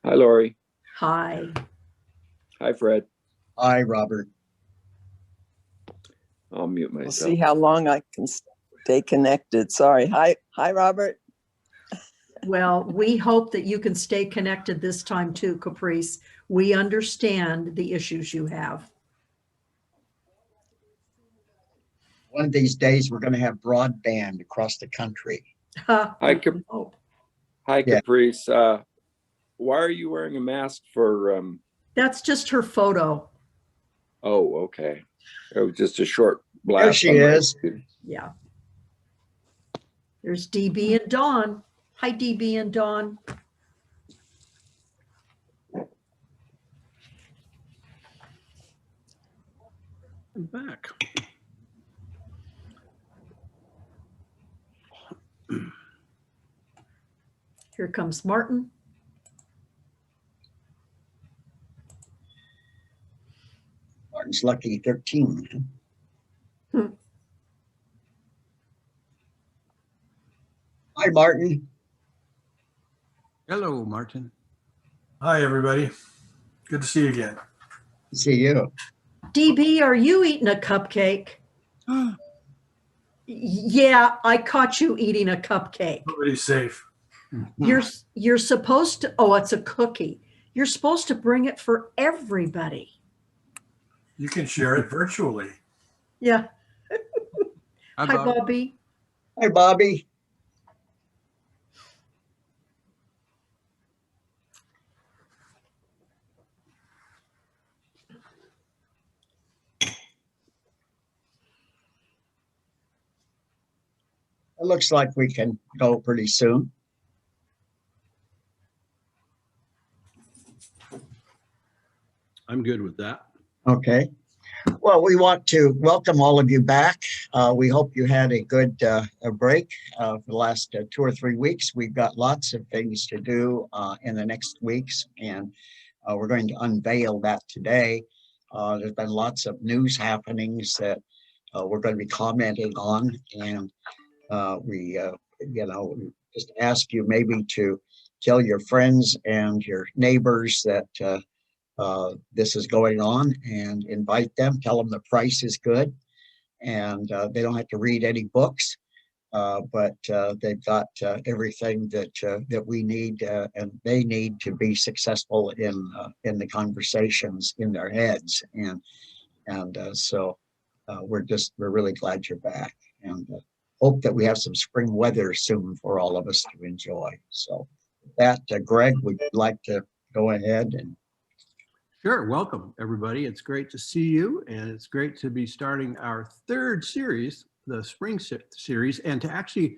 Hi, Lori. Hi. Hi, Fred. Hi, Robert. I'll mute We'll myself. see how long I can stay connected. Sorry. Hi, Robert. Well, we hope that you can stay connected this time too, Caprice. We understand the issues you have. One of these days, we're going to have broadband across the country. Hi, Hope. Hi, Yeah. Caprice. Why are you wearing a mask for? That's just her photo. Oh, okay. It was just a short blast. There she on my is. computer. Yeah. There's DB and Dawn. Hi, DB and Dawn. I'm back. Here comes Martin. Martin's lucky 13. Hmm. Hi, Martin. Hello, Martin. Hi, everybody. Good to see you again. See you. DB, are you eating a cupcake? Yeah, I caught you eating a cupcake. Nobody's safe. You're supposed to, oh, it's a cookie. You're supposed to bring it for everybody. You can share it virtually. Yeah. How Hi, about Bobby. Hi, Bobby. It looks like we can go pretty soon. I'm good with that. Okay. Well, we want to welcome all of you back. We hope you had a good a break for the last 2 or 3 weeks. We've got lots of things to do in the next weeks, and we're going to unveil that today. There's been lots of news happenings that we're going to be commenting on, and we just ask you maybe to tell your friends and your neighbors that this is going on and invite them, tell them the price is good, and they don't have to read any books, but they've got everything that we need and they need to be successful in the conversations in their heads. And so we're really glad you're back, and hope that we have some spring weather soon for all of us to enjoy. So with that, Greg, would you like to go ahead and Sure. Welcome, everybody. It's great to see you, and it's great to be starting our third series, the spring series, and to actually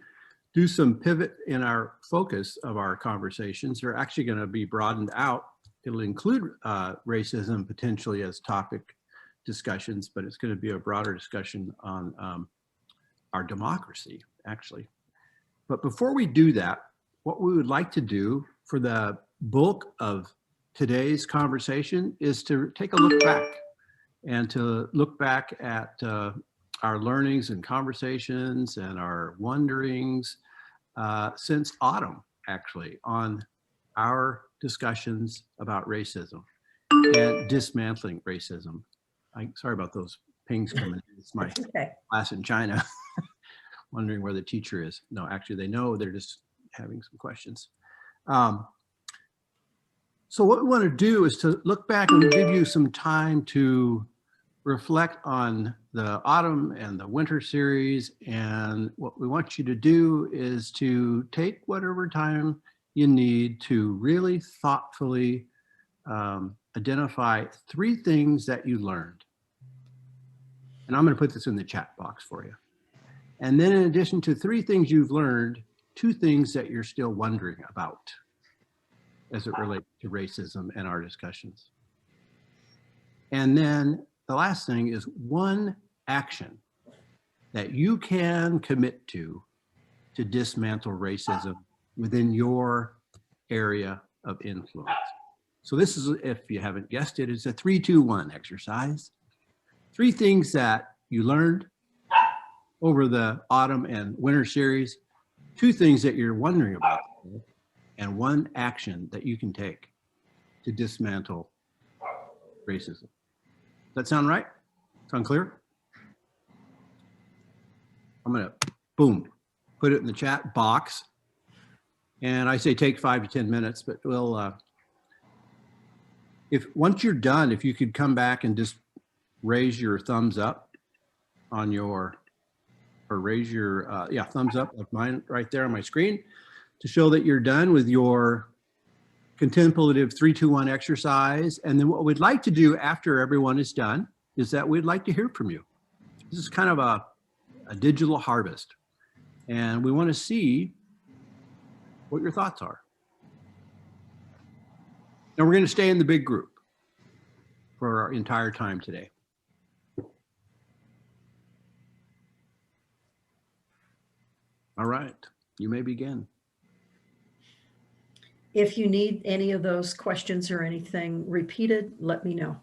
do some pivot in our focus of our conversations. They're actually going to be broadened out. It'll include racism potentially as topic discussions, but it's going to be a broader discussion on our democracy, actually. But before we do that, what we would like to do for the bulk of today's conversation is to take a look back and to look back at our learnings and conversations and our wonderings since autumn, actually, on our discussions about racism and dismantling racism. Sorry about those pings coming in. It's my class in China. Wondering where the teacher is. No, actually they know, they're just having some questions. So what we want to do is to look back and give you some time to reflect on the autumn and the winter series. And what we want you to do is to take whatever time you need to really thoughtfully identify 3 things that you learned. And I'm going to put this in the chat box for you. And then in addition to 3 things you've learned, 2 things that you're still wondering about as it relates to racism and our discussions. And then the last thing is 1 action that you can commit to dismantle racism within your area of influence. So this is, if you haven't guessed it, it's a 3-2-1 exercise. 3 things that you learned over the autumn and winter series, 2 things that you're wondering about, and 1 action that you can take. to dismantle racism. Does that sound right? Sound clear? I'm gonna, boom, put it in the chat box. And I say take 5 to 10 minutes, but we'll, once you're done, if you could come back and just raise your thumbs up on your, or raise your, yeah, thumbs up like mine right there on my screen to show that you're done with your contemplative 3-2-1 exercise. And then what we'd like to do after everyone is done is that we'd like to hear from you. This is kind of a digital harvest. And we want to see what your thoughts are. And we're going to stay in the big group for our entire time today. All right, you may begin. If you need any of those questions or anything repeated, let me know.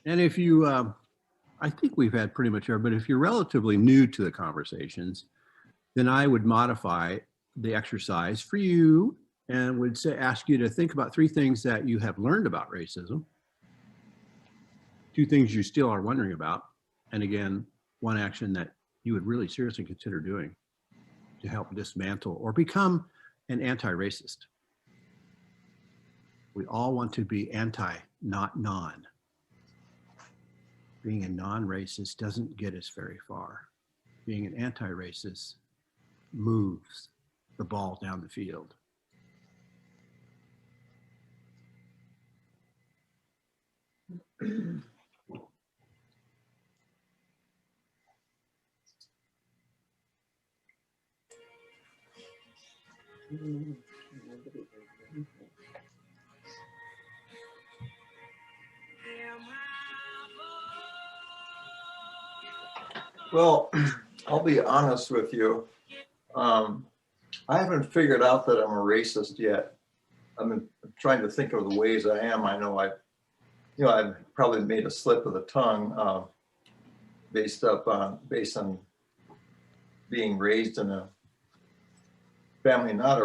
And if you, I think we've had pretty much but if you're relatively new to the conversations, then I would modify the exercise for you and would say, ask you to think about 3 things that you have learned about racism, 2 things you still are wondering about, and again, 1 action that you would really seriously consider doing to help dismantle or become an anti-racist. We all want to be anti, not non. Being a non-racist doesn't get us very far. Being an anti-racist moves the ball down the field. Well, I'll be honest with you. I haven't figured out that I'm a racist yet. I've been trying to think of the ways I am. I know I've probably made a slip of the tongue based on being raised in a family, not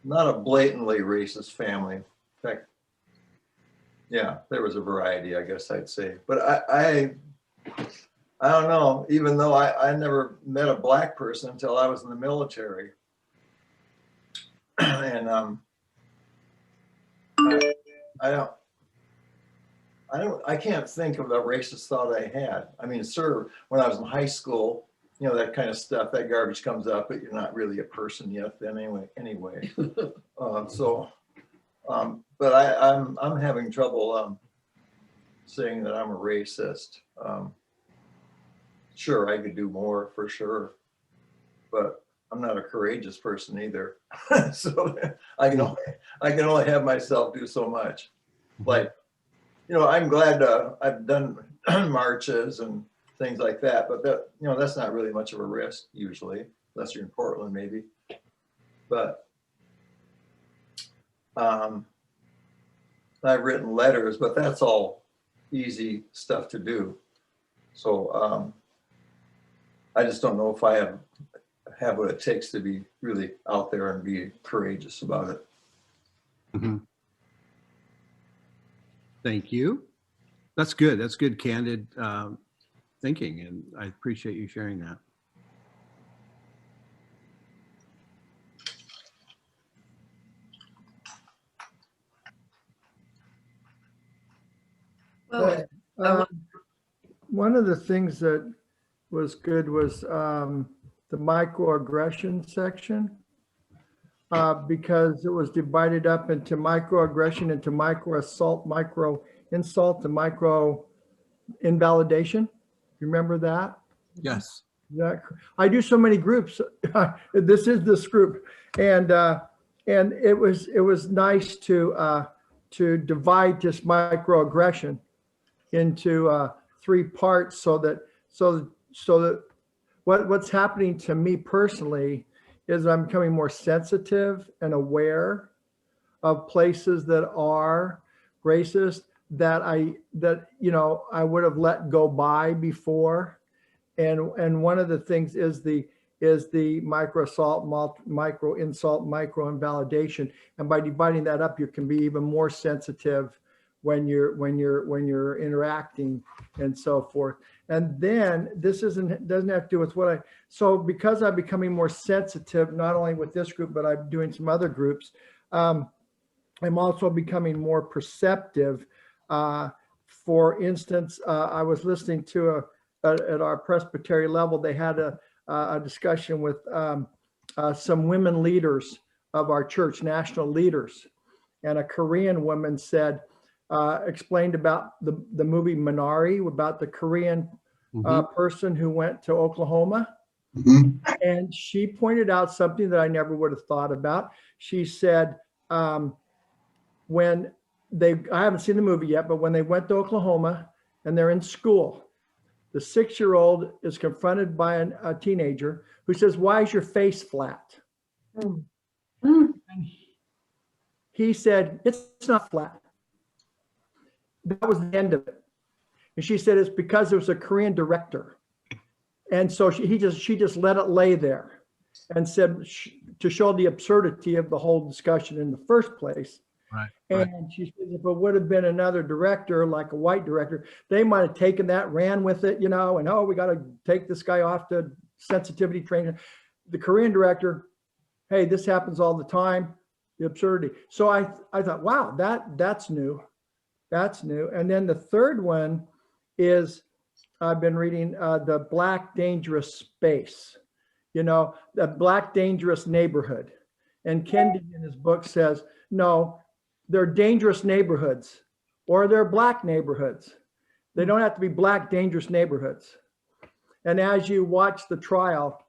a blatantly racist family. In fact, yeah, there was a variety, I guess I'd say. But I don't know, even though I never met a black person until I was in the military. And I can't think of a racist thought I had. I mean, sure, when I was in high school, you know, that kind of stuff, that garbage comes up, but you're not really a person yet then anyway. But I'm having trouble saying that I'm a racist. Sure, I could do more for sure, but I'm not a courageous person either. So I can only have myself do so much. Like, you know, I'm glad I've done marches and things like that, but that's not really much of a risk usually, unless you're in Portland maybe. But I've written letters, but that's all easy stuff to do. So I just don't know if I have what it takes to be really out there and be courageous about it. Mm-hmm. Thank you. That's good. That's good, candid thinking, and I appreciate you sharing that. Well, One of the things that was good was the microaggression section, because it was divided up into microaggression, into micro assault, micro insult, and micro invalidation. You remember that? Yes. I do so many groups. This is this group, and it was nice to divide this microaggression into 3 parts, so that what's happening to me personally is I'm becoming more sensitive and aware of places that are racist that I would have let go by before. And one of the things is the micro assault, micro insult, micro invalidation. And by dividing that up, you can be even more sensitive when you're interacting and so forth. And then this doesn't have to do with so because I'm becoming more sensitive, not only with this group, but I'm doing some other groups. I'm also becoming more perceptive. For instance, I was listening to at our Presbytery level, they had a discussion with some women leaders of our church, national leaders. And a Korean woman explained about the movie Minari, about the Korean person who went to Oklahoma. And she pointed out something that I never would have thought about. She said, I haven't seen the movie yet, but when they went to Oklahoma and they're in school, the 6-year-old is confronted by a teenager who says, "Why is your face flat?" And he said, "It's not flat." That was the end of it. And she said, "It's because there was a Korean director." And so she just let it lay there and said to show the absurdity of the whole discussion in the first place. Right. And she said, if it would have been another director, like a white director, they might have taken that, ran with it, and we got to take this guy off to sensitivity training. The Korean director, hey, this happens all the time, the absurdity. So I thought, wow, that's new. That's new. And then the third one is, I've been reading The Black Dangerous Space, the Black Dangerous Neighborhood. And Kendi in his book says, no, they're dangerous neighborhoods or they're Black neighborhoods. They don't have to be Black dangerous neighborhoods. And as you watch the trial,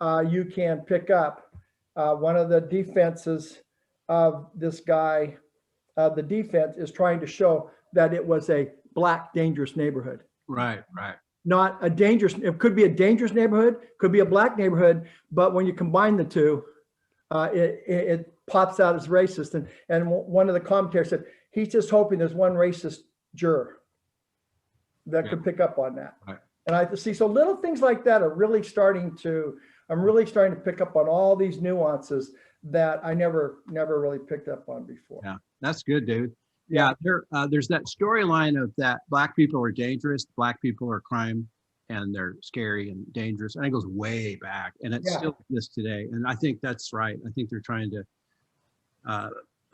you can pick up one of the defenses of this guy. The defense is trying to show that it was a Black dangerous neighborhood. Right. Not a dangerous, it could be a dangerous neighborhood, could be a Black neighborhood, but when you combine the two, it pops out as racist. And one of the commentators said, he's just hoping there's one racist juror that could pick up on that. Right. And I see, so little things like that are really I'm really starting to pick up on all these nuances that I never really picked up on before. Yeah, that's good, David. Yeah, there's that storyline of that Black people are dangerous, Black people are crime, and they're scary and dangerous. And it goes way back, and it still exists today. And I think that's right. I think they're trying to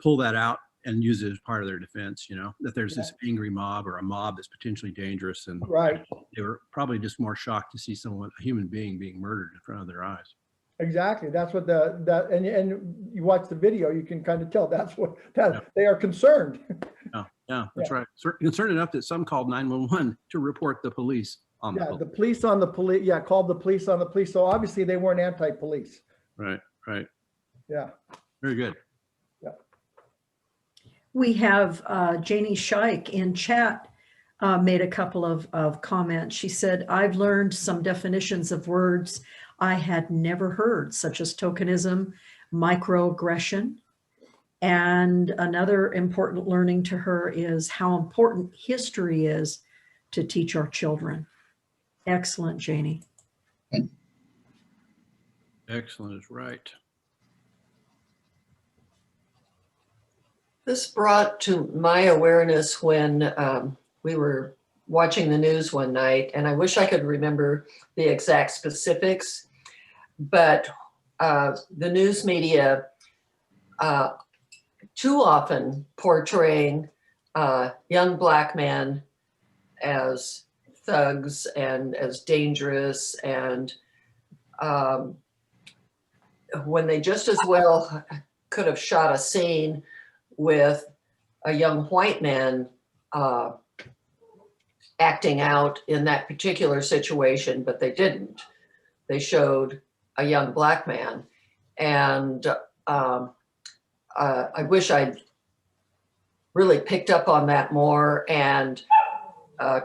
pull that out and use it as part of their defense, that there's this angry mob or a mob that's potentially dangerous. And they were probably just more shocked to see a human being being murdered in front of their eyes. Exactly. That's what and you watch the video, you can kind of tell they are concerned. Yeah, that's right. Concerned enough that some called 911 to report the police on the police. The police on the police. Yeah, called the police on the police. So obviously they weren't anti-police. Right. Yeah. Very good. Yeah. We have Janie Scheich in chat made a couple of comments. She said, I've learned some definitions of words I had never heard, such as tokenism, microaggression. And another important learning to her is how important history is to teach our children. Excellent, Janie. Excellent is right. This brought to my awareness when we were watching the news one night, and I wish I could remember the exact specifics, but the news media too often portraying young Black men as thugs and as dangerous, and when they just as well could have shot a scene with a young white man acting out in that particular situation, but they didn't. They showed a young Black man. And I wish I'd really picked up on that more and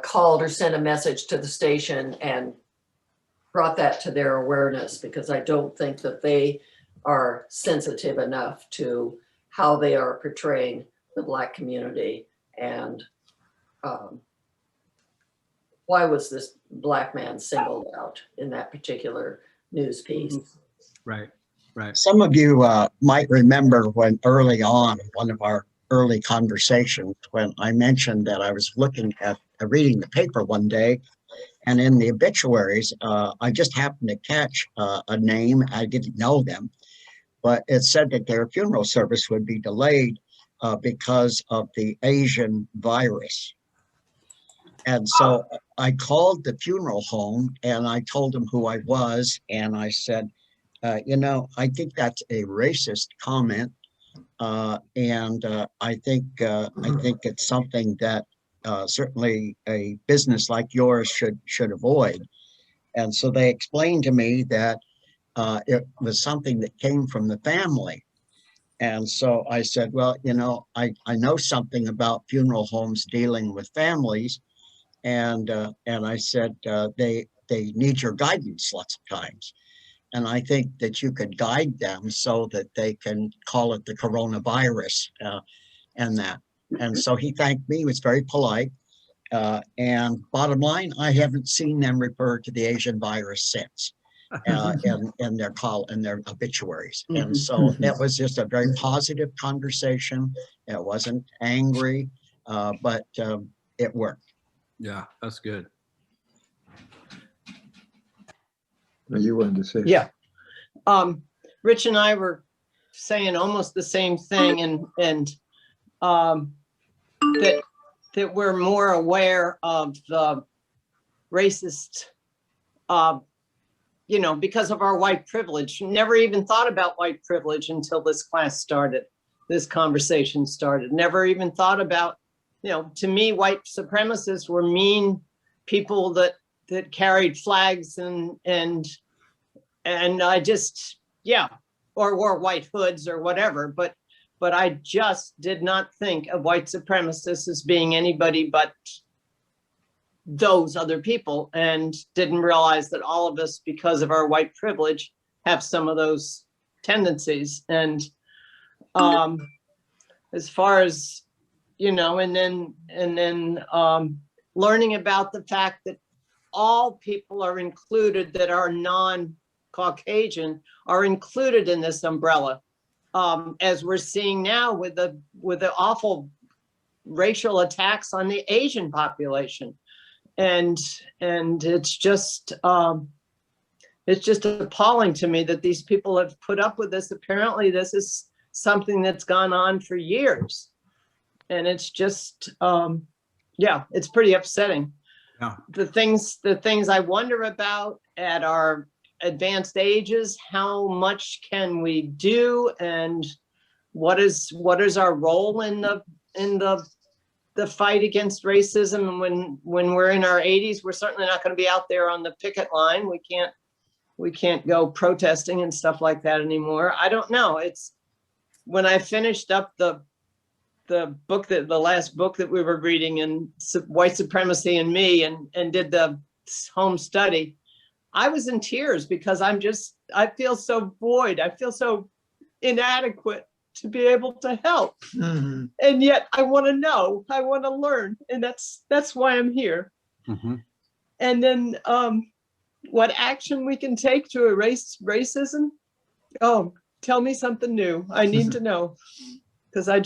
called or sent a message to the station and brought that to their awareness, because I don't think that they are sensitive enough to how they are portraying the Black community and why was this Black man singled out in that particular news piece? Right, right. Some of you might remember when early on, one of our early conversations, when I mentioned that I was looking at reading the paper one day, and in the obituaries, I just happened to catch a name. I didn't know them, but it said that their funeral service would be delayed because of the Asian virus. And so I called the funeral home and I told them who I was. And I said, you know, I think that's a racist comment. I think it's something that certainly a business like yours should avoid. And so they explained to me that it was something that came from the family. And so I said, well, you know, I know something about funeral homes dealing with families. And I said, they need your guidance lots of times. And I think that you could guide them so that they can call it the coronavirus and that. And so he thanked me, he was very polite. And bottom line, I haven't seen them refer to the Asian virus since in their call, in their obituaries. And so it was just a very positive conversation. It wasn't angry, but it worked. Yeah, that's good. You wanted to say? Yeah. Rich and I were saying almost the same thing, and that we're more aware of the racist, you know, because of our white privilege. Never even thought about white privilege until this class started, this conversation started. Never even thought about, you know, to me, white supremacists were mean people that carried flags and I just, yeah, or wore white hoods or whatever, but I just did not think of white supremacists as being anybody but those other people, and didn't realize that all of us, because of our white privilege, have some of those tendencies. And as far as, you know, and then learning about the fact that all people are included that are non-Caucasian are included in this umbrella, as we're seeing now with the awful racial attacks on the Asian population, and it's just appalling to me that these people have put up with this. Apparently, this is something that's gone on for years, and it's just yeah, it's pretty upsetting. Yeah. The things I wonder about at our advanced ages, how much can we do, and what is our role in the fight against racism? And when we're in our 80s, we're certainly not going to be out there on the picket line. We can't go protesting and stuff like that anymore. I don't know. It's when I finished up the last book that we were reading, and White Supremacy and Me, and did the home study, I was in tears because I feel so void. I feel so inadequate to be able to help. Mhm. And yet I want to know, I want to learn. And that's why I'm here. Mm-hmm. And then what action we can take to erase racism? Oh, tell me something new. I need to know. Because I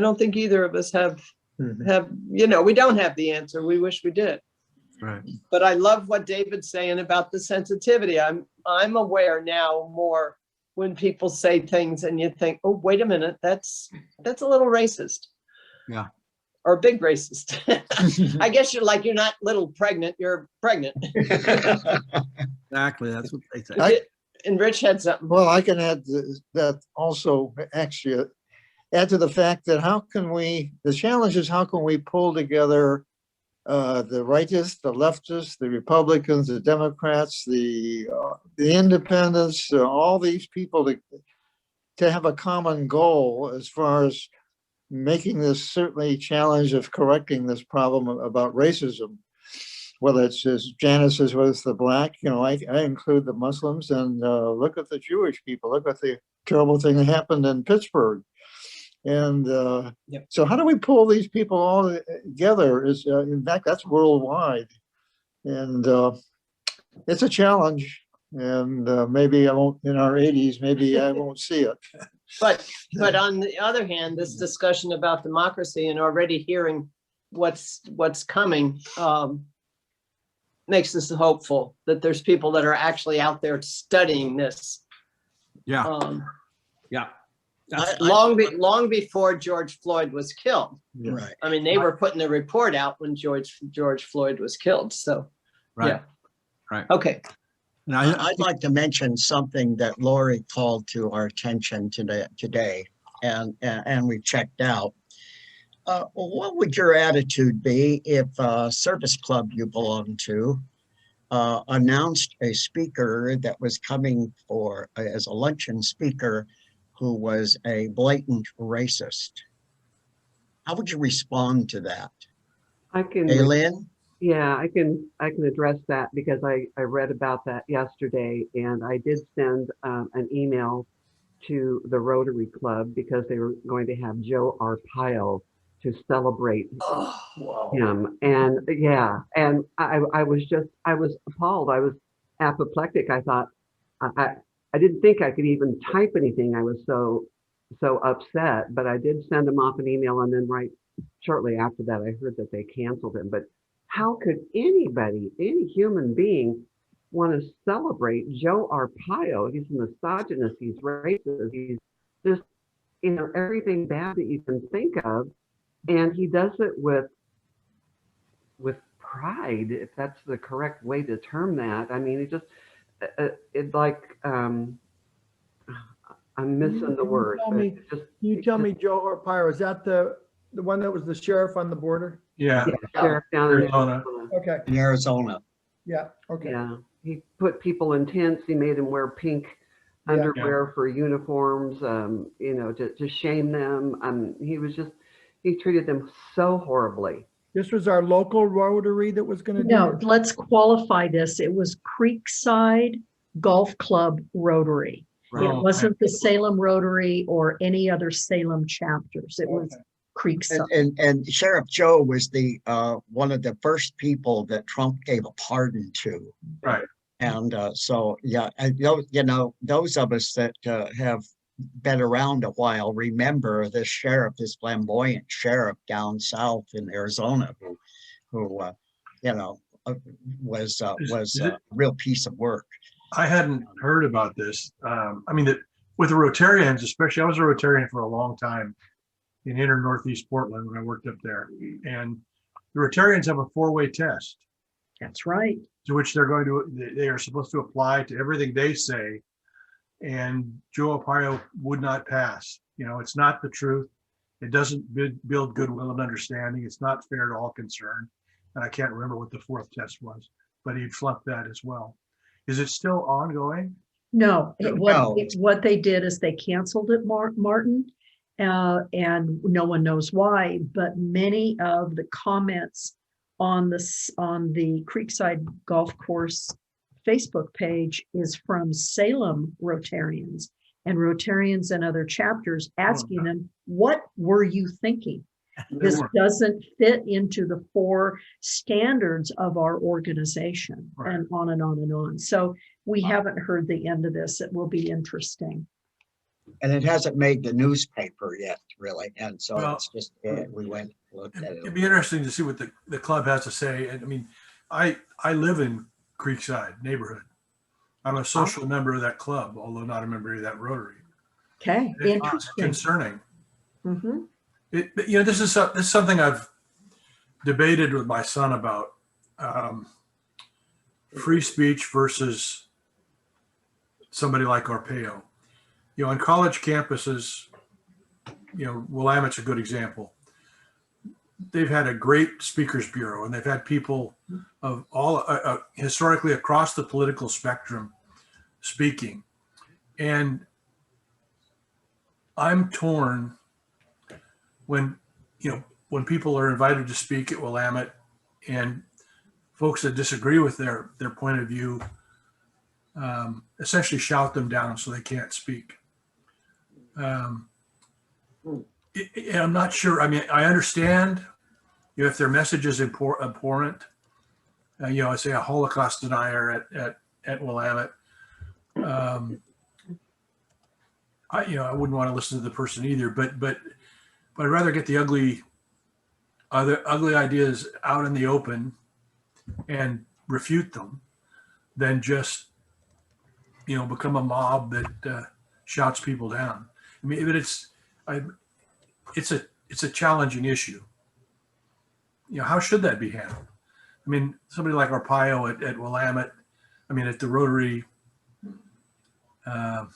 don't think either of us have, you know, we don't have the answer. We wish we did. Right. But I love what David's saying about the sensitivity. I'm aware now more when people say things and you think, oh, wait a minute, that's a little racist. Yeah. Or big racist. I guess you're not little pregnant, you're pregnant. Exactly. That's what they say. And Rich had something. Well, I can add that also, actually, add to the fact that the challenge is how can we pull together the rightists, the leftists, the Republicans, the Democrats, the independents, all these people to have a common goal as far as making this certainly challenge of correcting this problem about racism. whether it's as Janice says, whether it's the black, I include the Muslims, and look at the Jewish people. Look at the terrible thing that happened in Pittsburgh. And so how do we pull these people all together? In fact, that's worldwide. And it's a challenge. And maybe I won't, in our 80s, maybe I won't see it. But on the other hand, this discussion about democracy and already hearing what's coming makes us hopeful that there's people that are actually out there studying this. Yeah. Yeah. Long before George Floyd was killed. Right. I mean, they were putting the report out when George Floyd was killed. So, Right. yeah. Right. Okay. And I'd like to mention something that Lori called to our attention today, and we checked out. What would your attitude be if a service club you belong to announced a speaker that was coming as a luncheon speaker who was a blatant racist? How would you respond to that? I can. Hey, Lynn? Yeah, I can address that because I read about that yesterday, and I did send an email to the Rotary Club because they were going to have Joe Arpaio to celebrate him. And yeah, and I was appalled. I was apoplectic. I thought I didn't think I could even type anything. I was so upset, but I did send him off an email, and then right shortly after that, I heard that they canceled him. But how could anybody, any human being, want to celebrate Joe Arpaio? He's a misogynist, he's racist, he's just, everything bad that you can think of. And he does it with pride, if that's the correct way to term that. I mean, it just, it's like, I'm missing the word. You tell me, Joe Arpaio, is that the one that was the sheriff on the border? Yeah. Sheriff down in Arizona. Okay. In Arizona. Yeah. Okay. Yeah, he put people in tents. He made them wear pink underwear for uniforms, to shame them. He treated them so horribly. This was our local Rotary that was going to do No, this? let's qualify this. It was Creekside Golf Club Rotary. Right. It wasn't the Salem Rotary or any other Salem chapters. It was Creekside. And Sheriff Joe was the one of the first people that Trump gave a pardon to. Right. And so, yeah, those of us that have been around a while remember this sheriff, this flamboyant sheriff down south in Arizona, who was a real piece of work. I hadn't heard about this. With the Rotarians, especially, I was a Rotarian for a long time in inner Northeast Portland when I worked up there. And the Rotarians have a 4-way test. That's right. To which they are supposed to apply to everything they say. And Joe Arpaio would not pass. It's not the truth. It doesn't build goodwill and understanding. It's not fair to all concerned. And I can't remember what the 4th test was, but he flunked that as well. Is it still ongoing? No, what they did is they canceled it, Martin, and no one knows why, but many of the comments on the Creekside Golf Course Facebook page is from Salem Rotarians and other chapters asking them, what were you thinking? This doesn't fit into the 4 standards of our organization, Right. and on and on and on. So we haven't heard the end of this. It will be interesting. And it hasn't made the newspaper yet, really. And so Well, it's just, we went and looked at It'd it. be interesting to see what the club has to say. And I live in Creekside neighborhood. I'm a social member of that club, although not a member of that Rotary. Okay, It's interesting. concerning. Mhm. This is something I've debated with my son about, free speech versus somebody like Arpaio. On college campuses, Willamette's a good example. They've had a great speakers bureau, and they've had people of all historically across the political spectrum speaking. And I'm torn when people are invited to speak at Willamette, and folks that disagree with their point of view, essentially shout them down so they can't speak. I'm not sure. I mean, I understand, you know, if their message is abhorrent, you know, say a Holocaust denier at Willamette, I wouldn't want to listen to the person either, but I'd rather get the ugly ideas out in the open and refute them than just, you know, become a mob that shouts people down. I mean, but it's a challenging issue. You know, how should that be handled? I mean, somebody like Arpaio at Willamette, I mean, at the Rotary, I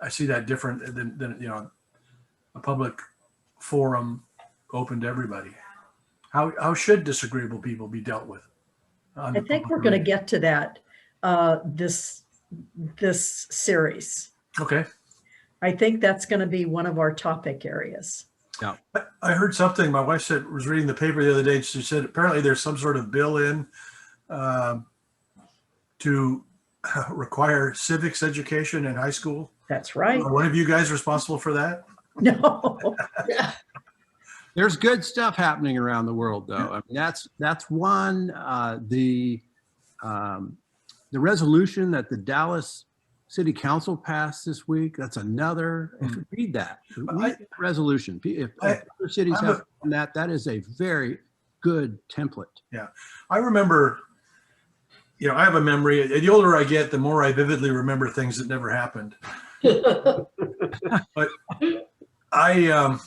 see that different than you know, a public forum open to everybody. How should disagreeable people be dealt with? I think we're going to get to that this series. Okay. I think that's going to be one of our topic areas. Yeah. I heard something. My wife was reading the paper the other day. She said apparently there's some sort of bill in to require civics education in high school. That's right. Are one of you guys responsible for that? No. There's good stuff happening around the world, though. I mean, that's one. The resolution that the Dallas City Council passed this week. That's another. Read that. Read that resolution. If other cities have done that, that is a very good template. Yeah, I remember. You know, I have a memory. The older I get, the more I vividly remember things that never happened. But I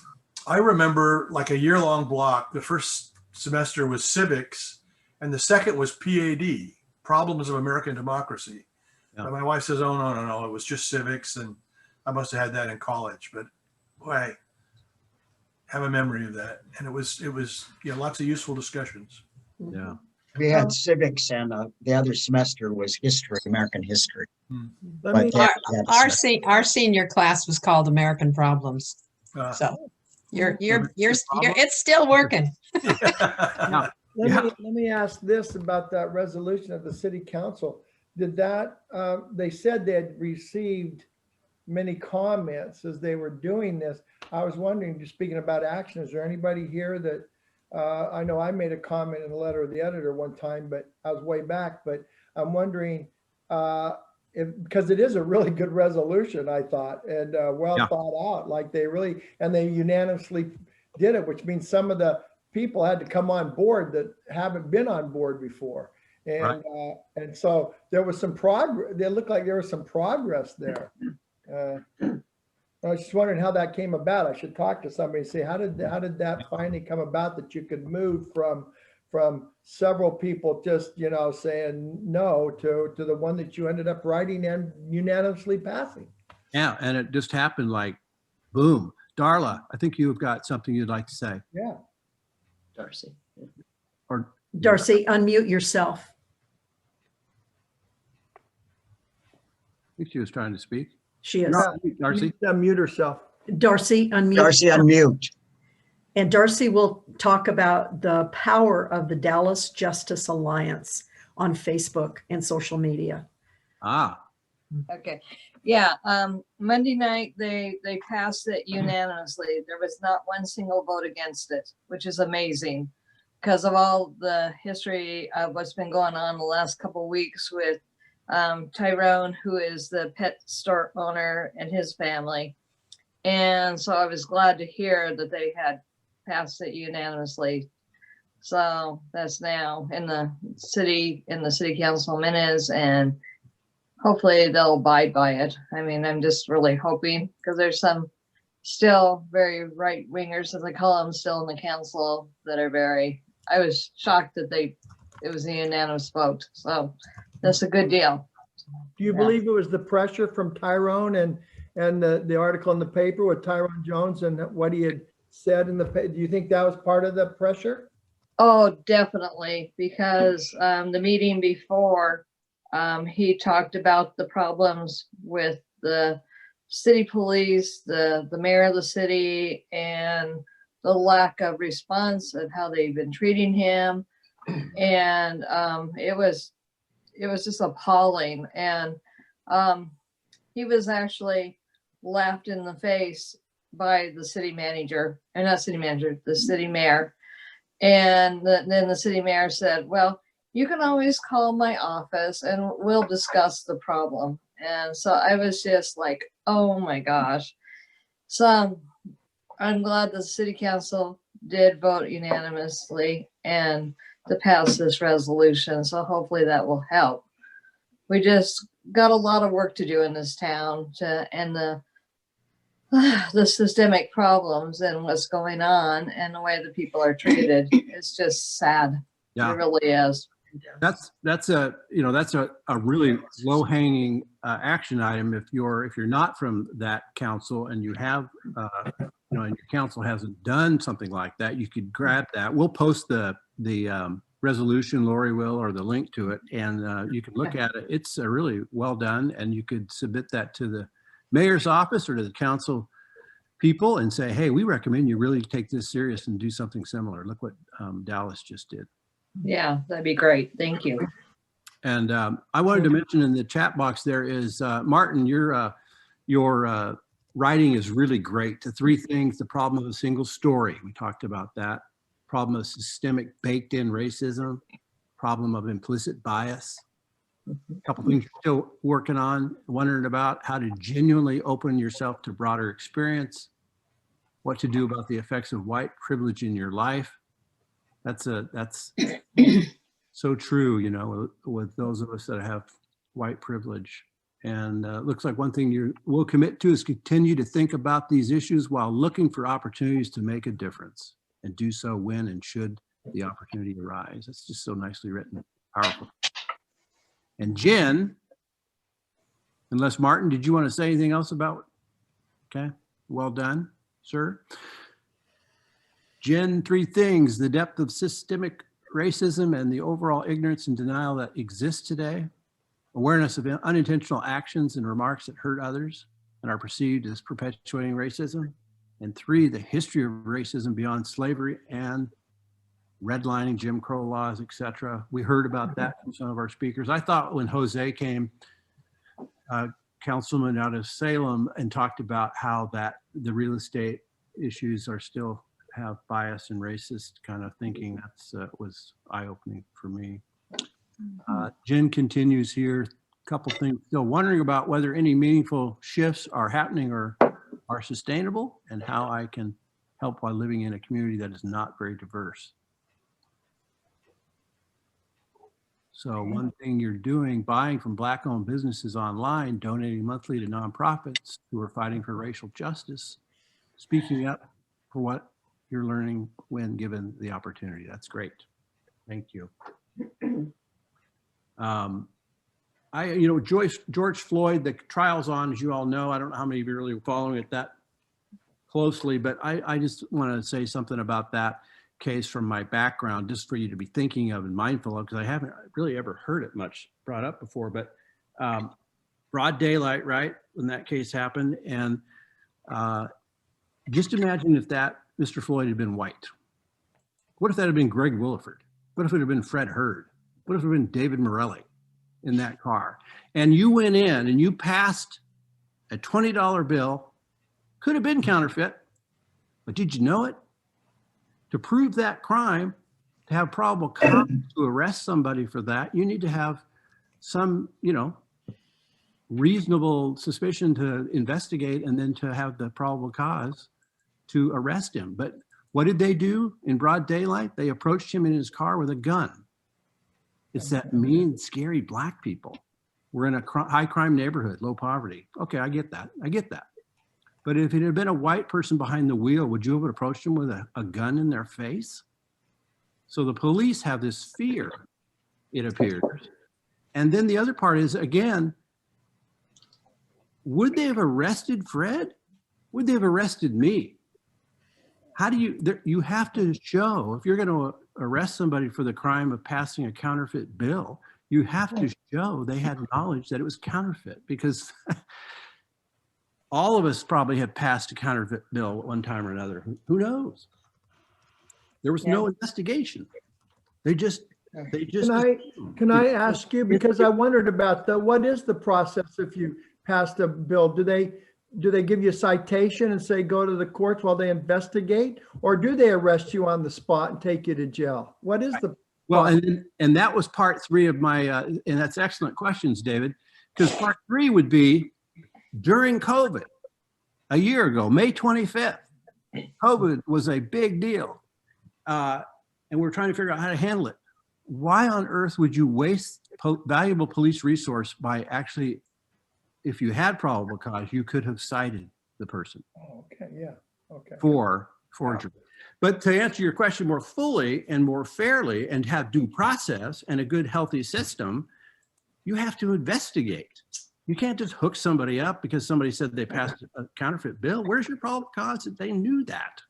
remember like a year-long block. The first semester was civics, and the second was PAD, Problems of American Democracy. Yeah. And my wife says, "Oh no, it was just civics," and I must have had that in college. But boy, I have a memory of that, and it was lots of useful discussions. Yeah. We had civics, and the other semester was history, American history. Let But me- that- Our senior class was called American Problems. So you're it's still working. Let me ask this about that resolution of the city council. Did that, they said they had received many comments as they were doing this. I was wondering, just speaking about action, is there anybody here that, I know I made a comment in the letter of the editor one time, but I was way back, but I'm wondering, because it is a really good resolution, I thought, and well thought out, like they unanimously did it, which means some of the people had to come on board that haven't been on board before. And and so there was some progress. It looked like there was some progress there. I was just wondering how that came about. I should talk to somebody and say, how did that finally come about that you could move from several people just, saying no to the one that you ended up writing and unanimously passing? Yeah, and it just happened like, boom. Darla, I think you've got something you'd like to say. Yeah. Darcy. Or Darcy, unmute yourself. I think she was trying to speak. She is. Darcy. Unmute herself. Darcy, unmute. Darcy, unmute. And Darcy will talk about the power of the Dallas Justice Alliance on Facebook and social media. Okay. Yeah. Monday night, they passed it unanimously. There was not one single vote against it, which is amazing because of all the history of what's been going on the last couple of weeks with Tyrone, who is the pet store owner, and his family. And so I was glad to hear that they had passed it unanimously. So that's now in the city council minutes, and hopefully they'll abide by it. I mean, I'm just really hoping, because there's some still very right wingers, as I call them, still in the council that are I was shocked that it was a unanimous vote. So that's a good deal. Do you believe it was the pressure from Tyrone and the article in the paper with Tyrone Jones and what he had said in the paper? Do you think that was part of the pressure? Oh, definitely, because the meeting before, he talked about the problems with the city police, the mayor of the city, and the lack of response of how they've been treating him. And it was just appalling. And he was actually laughed in the face by the city manager, or not city manager, the city mayor. And then the city mayor said, well, you can always call my office and we'll discuss the problem. And so I was just like, oh my gosh. So I'm glad the city council did vote unanimously and to pass this resolution. So hopefully that will help. We just got a lot of work to do in this town to end the systemic problems and what's going on and the way the people are treated. It's just sad. Yeah. It really is. That's a really low hanging action item. If you're not from that council and you have and your council hasn't done something like that, you could grab that. We'll post the resolution, Lori will, or the link to it, and you can look at it. It's really well done, and you could submit that to the mayor's office or to the council people and say, hey, we recommend you really take this serious and do something similar. Look what Dallas just did. Yeah, that'd be great. Thank you. And I wanted to mention in the chat box there is, Martin, your writing is really great. The 3 things: the problem of a single story. We talked about that. Problem of systemic baked in racism. Problem of implicit bias. A couple things you're still working on, wondering about how to genuinely open yourself to broader experience. What to do about the effects of white privilege in your life. That's so true, with those of us that have white privilege. And looks like one thing you will commit to is continue to think about these issues while looking for opportunities to make a difference, and do so when and should the opportunity arise. That's just so nicely written, powerful. And Jen, unless Martin, did you want to say anything else about? Okay, well done, sir. Jen, 3 things: the depth of systemic racism and the overall ignorance and denial that exists today, awareness of unintentional actions and remarks that hurt others and are perceived as perpetuating racism, and 3, the history of racism beyond slavery and redlining, Jim Crow laws, etc. We heard about that from some of our speakers. I thought when Jose came, councilman out of Salem, and talked about how that the real estate issues are still have bias and racist kind of thinking, that's was eye-opening for me. Jen continues here, a couple things, still wondering about whether any meaningful shifts are happening or are sustainable, and how I can help while living in a community that is not very diverse. So one thing you're doing, buying from Black-owned businesses online, donating monthly to nonprofits who are fighting for racial justice, speaking up for what you're learning when given the opportunity. That's great. Thank you. George Floyd, the trial's on, as you all know. I don't know how many of you really were following it that closely, but I just want to say something about that case from my background, just for you to be thinking of and mindful of, because I haven't really ever heard it much brought up before. But broad daylight, right, when that case happened. And just imagine if that Mr. Floyd had been white. What if that had been Greg Williford? What if it had been Fred Hurd? What if it had been David Morelli in that car? And you went in and you passed a $20 bill, could have been counterfeit, but did you know it? To prove that crime, to have probable cause to arrest somebody for that, you need to have some, reasonable suspicion to investigate, and then to have the probable cause to arrest him. But what did they do in broad daylight? They approached him in his car with a gun. It's that mean, scary Black people. We're in a high crime neighborhood, low poverty. Okay, I get that. But if it had been a white person behind the wheel, would you have approached them with a gun in their face? So the police have this fear, it appears. And then the other part is, again, would they have arrested Fred? Would they have arrested me? How do you have to show, if you're going to arrest somebody for the crime of passing a counterfeit bill, you have to show they had knowledge that it was counterfeit, because all of us probably have passed a counterfeit bill at one time or another. Who knows? There was no investigation. They just They just. Can I ask you, because I wondered about what is the process if you pass a bill? Do they give you a citation and say, go to the courts while they investigate? Or do they arrest you on the spot and take you to jail? What is the? Well, and that was part 3 of my, and that's excellent questions, David, because part 3 would be during COVID, a year ago, May 25th, COVID was a big deal. And we're trying to figure out how to handle it. Why on earth would you waste valuable police resource by actually, if you had probable cause, you could have cited the person. Oh, okay, yeah, okay. For forgery. But to answer your question more fully and more fairly and have due process and a good healthy system, you have to investigate. You can't just hook somebody up because somebody said they passed a counterfeit bill. Where's your probable cause that they knew that?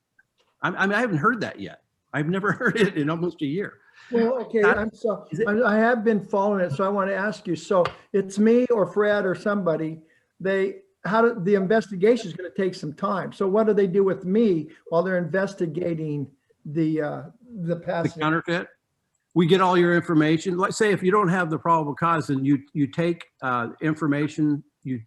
I mean, I haven't heard that yet. I've never heard it in almost a year. Well, okay, I have been following it, so I want to ask you. So it's me or Fred or somebody. The investigation is going to take some time. So what do they do with me while they're investigating the passing? The counterfeit? We get all your information. Let's say if you don't have the probable cause, then you take information. You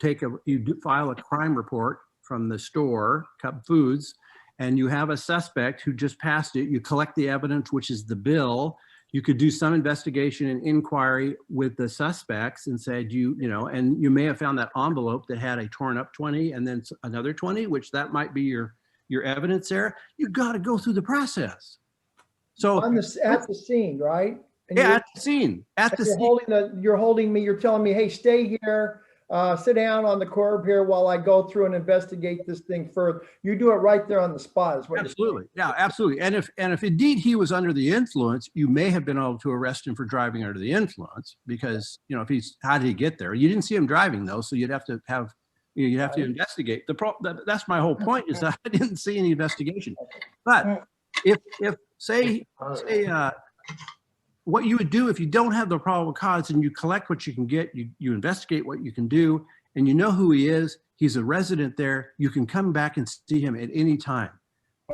file a crime report from the store, Cub Foods, and you have a suspect who just passed it. You collect the evidence, which is the bill. You could do some investigation and inquiry with the suspects and say, and you may have found that envelope that had a torn up 20 and then another 20, which that might be your evidence there. You got to go through the process. So at the scene, right? And yeah, at the scene. You're holding me. You're telling me, hey, stay here. Sit down on the curb here while I go through and investigate this thing further. You do it right there on the spot. Is what absolutely. Yeah, absolutely. And if indeed he was under the influence, you may have been able to arrest him for driving under the influence because, how did he get there? You didn't see him driving though. So you'd have to investigate. That's my whole point is that I didn't see any investigation. But if say what you would do if you don't have the probable cause and you collect what you can get, you investigate what you can do, and you know who he is, he's a resident there, you can come back and see him at any time.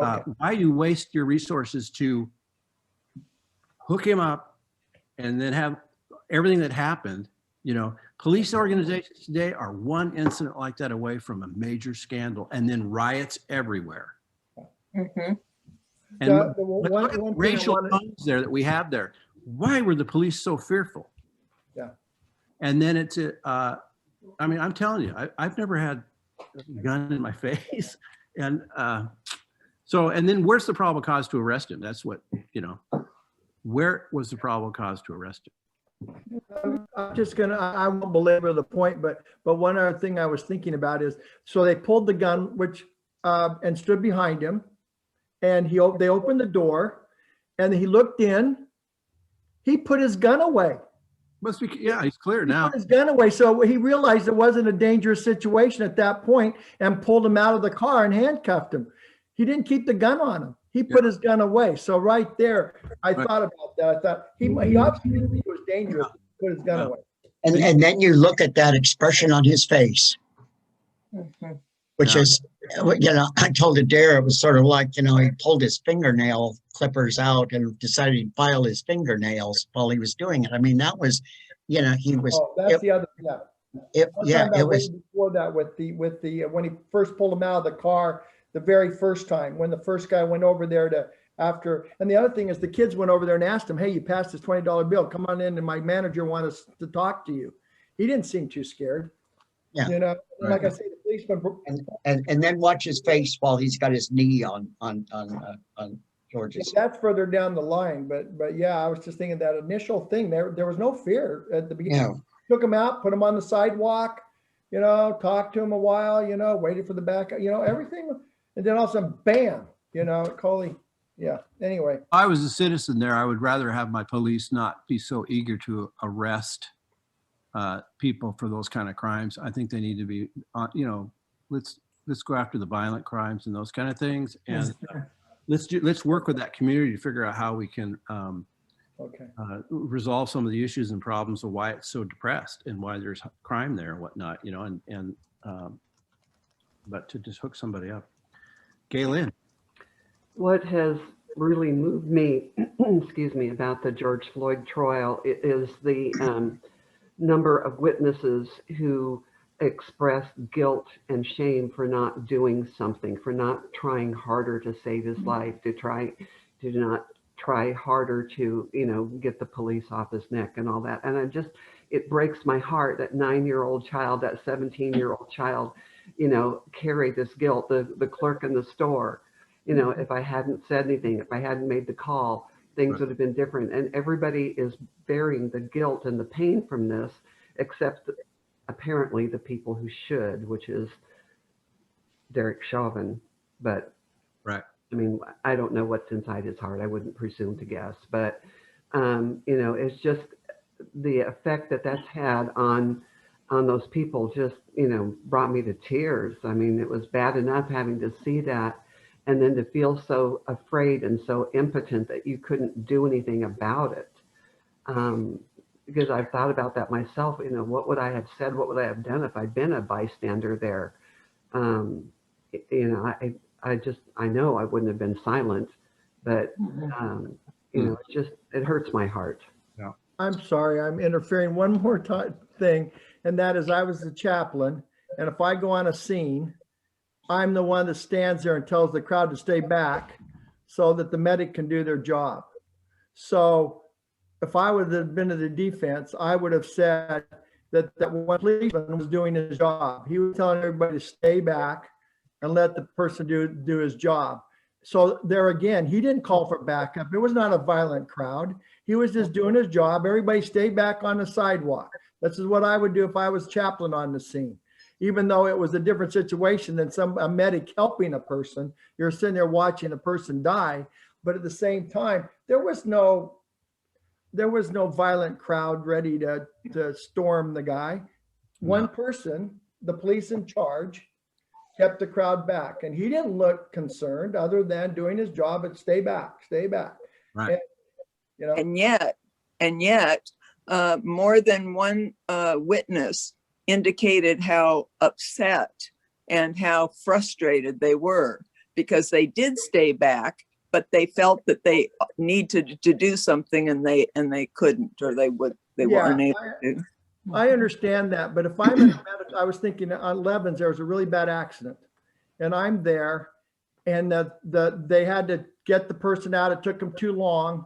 Okay. Why do you waste your resources to hook him up and then have everything that happened? Police organizations today are one incident like that away from a major scandal and then riots everywhere. Mm-hmm. And look at the racial tones there that we have there. Why were the police so fearful? Yeah. And then it's, I'm telling you, I've never had a gun in my face. And and then where's the probable cause to arrest him? That's what, where was the probable cause to arrest him? I won't belabor the point, but one other thing I was thinking about is, so they pulled the gun, and stood behind him, and they opened the door, and he looked in. He put his gun away. Must be, yeah, he's clear now. He put his gun away, so he realized it wasn't a dangerous situation at that point, and pulled him out of the car and handcuffed him. He didn't keep the gun on him. He put his gun away. So right there, I thought about that. I thought he obviously knew he was dangerous. He put his gun away. And then you look at that expression on his face, which is, I told Adair it was sort of like, he pulled his fingernail clippers out and decided to file his fingernails while he was doing it. I mean, that was, he was. Oh, that's the other, yeah. It was before that with the when he first pulled him out of the car the very first time, when the first guy went over there and the other thing is the kids went over there and asked him, hey, you passed this $20 bill, come on in and my manager wants us to talk to you. He didn't seem too scared. Yeah. Like I say, the policeman. And then watch his face while he's got his knee on George's. That's further down the line, but yeah, I was just thinking that initial thing there was no fear at the beginning. Yeah. Took him out, put him on the sidewalk, talked to him a while, waited for the back, everything, and then all of a sudden, bam, Coley. Yeah. Anyway, if I was a citizen there, I would rather have my police not be so eager to arrest people for those kind of crimes. I think they need to be, let's go after the violent crimes and those kind of things, and let's work with that community to figure out how we can resolve some of the issues and problems of why it's so depressed and why there's crime there and whatnot. But to just hook somebody up. Gaylin. What has really moved me, excuse me, about the George Floyd trial is the number of witnesses who expressed guilt and shame for not doing something, for not trying harder to save his life, to not try harder to, get the police off his neck and all that. And it breaks my heart that 9-year-old child, that 17-year-old child, carry this guilt. The clerk in the store, if I hadn't said anything, if I hadn't made the call, things would have been different. And everybody is bearing the guilt and the pain from this, except apparently the people who should, which is Derek Chauvin. But right. I mean, I don't know what's inside his heart. I wouldn't presume to guess, but it's just the effect that that's had on those people just, brought me to tears. I mean, it was bad enough having to see that, and then to feel so afraid and so impotent that you couldn't do anything about it. Because I've thought about that myself, what would I have said? What would I have done if I'd been a bystander there? I know I wouldn't have been silent, but, it hurts my heart. Yeah. I'm sorry, I'm interfering one more thing, and that is I was the chaplain, and if I go on a scene, I'm the one that stands there and tells the crowd to stay back so that the medic can do their job. So if I would have been to the defense, I would have said that one policeman was doing his job. He was telling everybody to stay back and let the person do his job. So there again, he didn't call for backup. It was not a violent crowd. He was just doing his job. Everybody stayed back on the sidewalk. This is what I would do if I was chaplain on the scene. Even though it was a different situation than a medic helping a person, you're sitting there watching a person die. But at the same time, there was no violent crowd ready to storm the guy. One person, the police in charge, kept the crowd back, and he didn't look concerned other than doing his job and stay back. Right. And yet, more than one witness indicated how upset and how frustrated they were because they did stay back, but they felt that they needed to do something and they couldn't, or they weren't able to. I understand that, but if I'm in I was thinking on Levens, there was a really bad accident, and I'm there, and they had to get the person out. It took them too long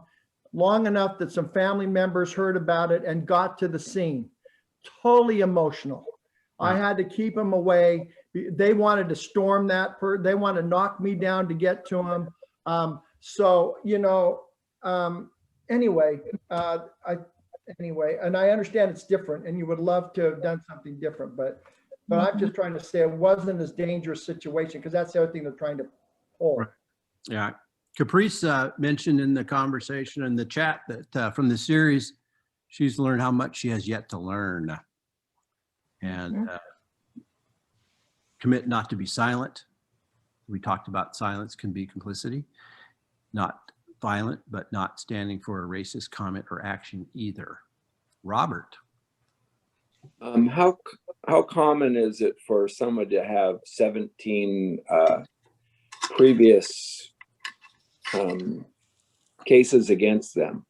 enough that some family members heard about it and got to the scene. Totally emotional. I had to keep them away. They wanted to storm that they want to knock me down to get to them. Anyway, and I understand it's different and you would love to have done something different, but I'm just trying to say it wasn't as dangerous situation, because that's the other thing they're trying to pull. Right. Yeah. Caprice mentioned in the conversation in the chat that from the series, she's learned how much she has yet to learn, and commit not to be silent. We talked about silence can be complicity, not violent, but not standing for a racist comment or action either. Robert. How common is it for someone to have 17 previous cases against them?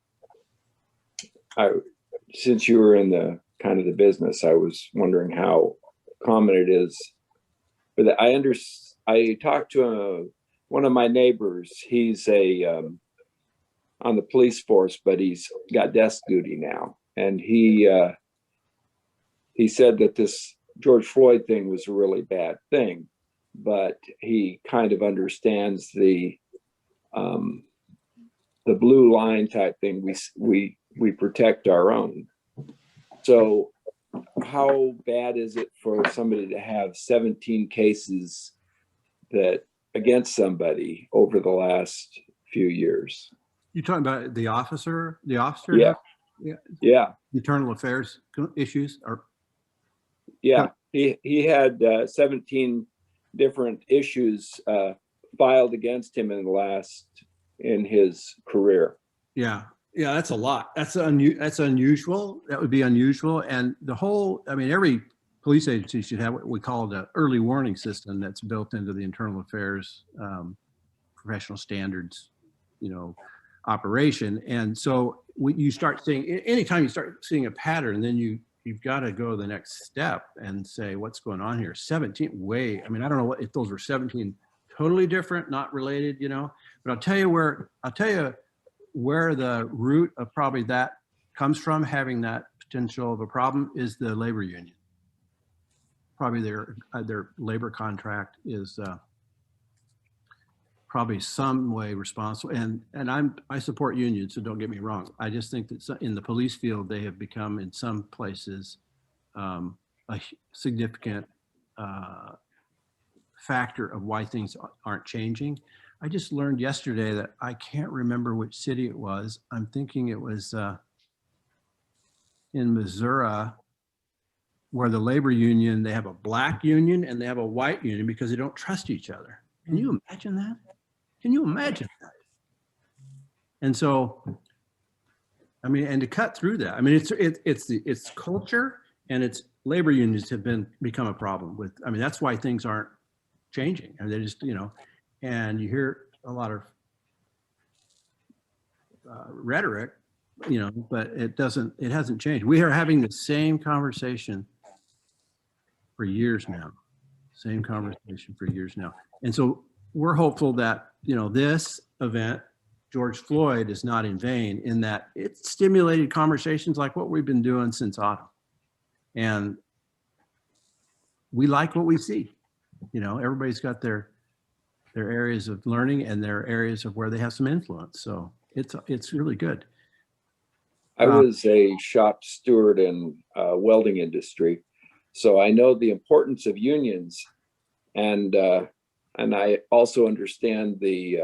Since you were in the kind of the business, I was wondering how common it is. But I talked to one of my neighbors. He's on the police force, but he's got desk duty now. And he said that this George Floyd thing was a really bad thing, but he kind of understands the blue line type thing. We protect our own. So how bad is it for somebody to have 17 cases that against somebody over the last few years? You talking about the officer? The officer? Yeah. Yeah. Internal affairs issues? Or yeah, he had 17 different issues filed against him in his career. Yeah. Yeah, that's a lot. That's unusual. That would be unusual. And every police agency should have what we call the early warning system that's built into the internal affairs professional standards operation. And so when you start seeing, anytime you start seeing a pattern, then you've got to go the next step and say, what's going on here? 17 way. I mean, I don't know if those were 17 totally different, not related, but I'll tell you where the root of probably that comes from, having that potential of a problem, is the labor union. Probably their labor contract is probably some way responsible. And I support unions, so don't get me wrong. I just think that in the police field, they have become in some places a significant factor of why things aren't changing. I just learned yesterday that I can't remember which city it was. I'm thinking it was in Missouri, where the labor union, they have a black union and they have a white union because they don't trust each other. Can you imagine that? Can you imagine that? And so, I mean, and to cut through that, I mean, it's culture, and it's labor unions have become a problem with. I mean, that's why things aren't changing. I mean, they just, and you hear a lot of rhetoric, but it hasn't changed. We are having the same conversation for years now. Same conversation for years now. And so we're hopeful that, this event, George Floyd, is not in vain, in that it stimulated conversations like what we've been doing since autumn. And we like what we see. Everybody's got their areas of learning and their areas of where they have some influence. So it's really good. I was a shop steward in welding industry, so I know the importance of unions, and I also understand the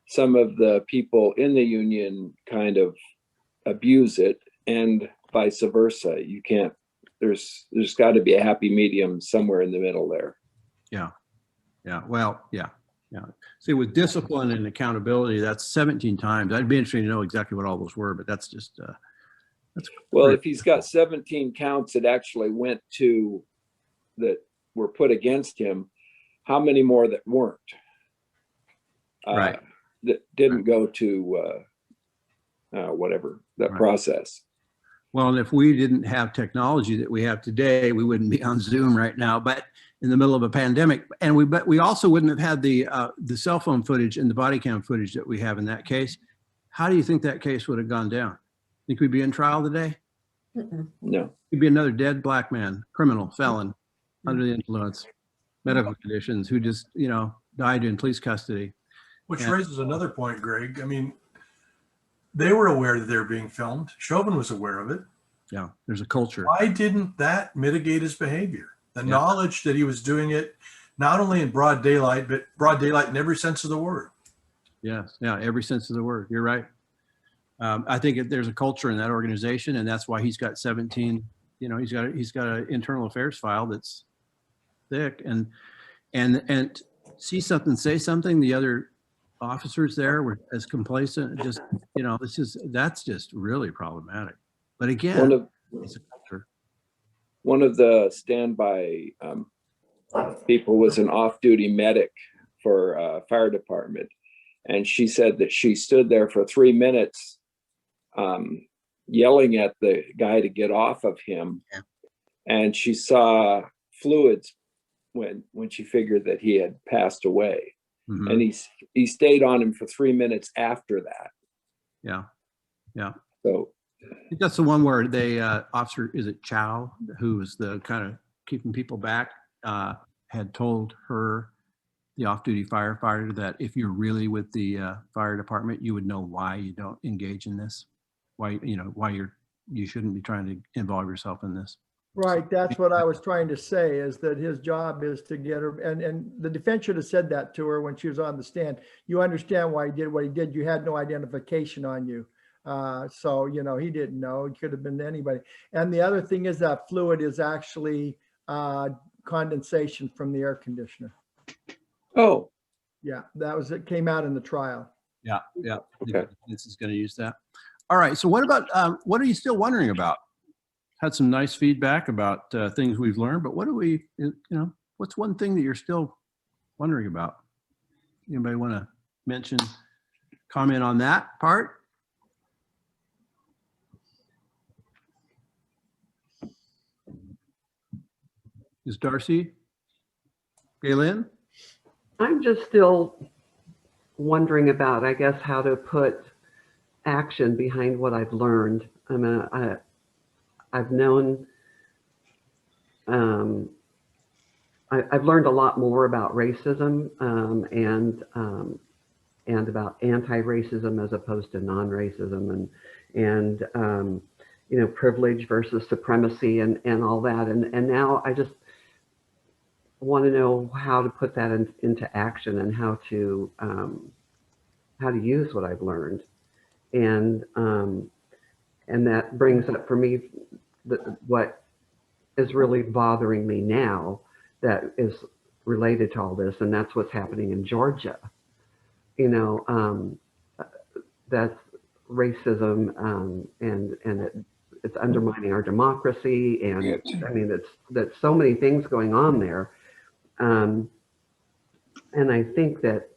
some of the people in the union kind of abuse it, and vice versa. You can't. There's got to be a happy medium somewhere in the middle there. Yeah. Well, yeah. See, with discipline and accountability, that's 17 times. I'd be interested to know exactly what all those were, but that's just that's. Well, great. if he's got 17 counts that actually went to that were put against him, how many more that weren't? Right. That didn't go to whatever that Right. process. Well, and if we didn't have technology that we have today, we wouldn't be on Zoom right now, but in the middle of a pandemic. And we also wouldn't have had the cell phone footage and the body cam footage that we have in that case. How do you think that case would have gone down? Think we'd be in trial today? No. He'd be another dead black man, criminal, felon, under the influence, medical conditions, who just, died in police custody. Which Yeah. raises another point, Greg. I mean, they were aware that they were being filmed. Chauvin was aware of it. Yeah, there's a culture. Why didn't that mitigate his behavior? The knowledge that he was doing it not only in broad daylight, but broad daylight in every sense of the word. Yes, yeah, every sense of the word. You're right. I think there's a culture in that organization, and that's why he's got 17. He's got an internal affairs file that's thick, and see something, say something. The other officers there were as complacent. Just that's just really problematic. But again, it's a culture. One of the standby people was an off-duty medic for fire department, and she said that she stood there for 3 minutes yelling at the guy to get off of him, and she saw fluids when she figured that he had passed away. Mhm. And he stayed on him for 3 minutes after that. Yeah. So I think that's the one where they officer, is it Chow, who was the kind of keeping people back, had told her, the off-duty firefighter, that if you're really with the fire department, you would know why you don't engage in this, why you shouldn't be trying to involve yourself in this. Right, that's what I was trying to say, is that his job is to get her, and the defense should have said that to her when she was on the stand. You understand why he did what he did. You had no identification on you. So, he didn't know. It could have been anybody. And the other thing is that fluid is actually condensation from the air conditioner. Oh. Yeah, it came out in the trial. Yeah. Okay. This is going to use that. All right. So what about, what are you still wondering about? Had some nice feedback about things we've learned, but what do we, what's one thing that you're still wondering about? Anybody want to comment on that part? Is Darcy? Galen? I'm just still wondering about, I guess, how to put action behind what I've learned. I mean, I've known, I've learned a lot more about racism and about anti-racism as opposed to non-racism and you know, privilege versus supremacy and all that. And now I just want to know how to put that into action and how to use what I've learned. And that brings up for me what is really bothering me now that is related to all this, and that's what's happening in Georgia. You know, that's racism, and it's undermining our democracy, and I mean, that's so many things going on there, and I think that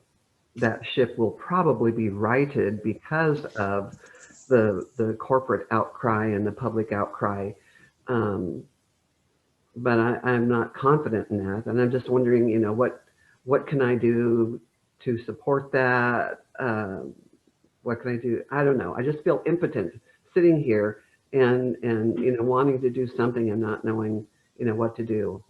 ship will probably be righted because of the corporate outcry and the public outcry. But I'm not confident in that. And I'm just wondering, you know, what can I do to support that? What can I do? I don't know. I just feel impotent sitting here and you know, wanting to do something and not knowing, you know, what to do.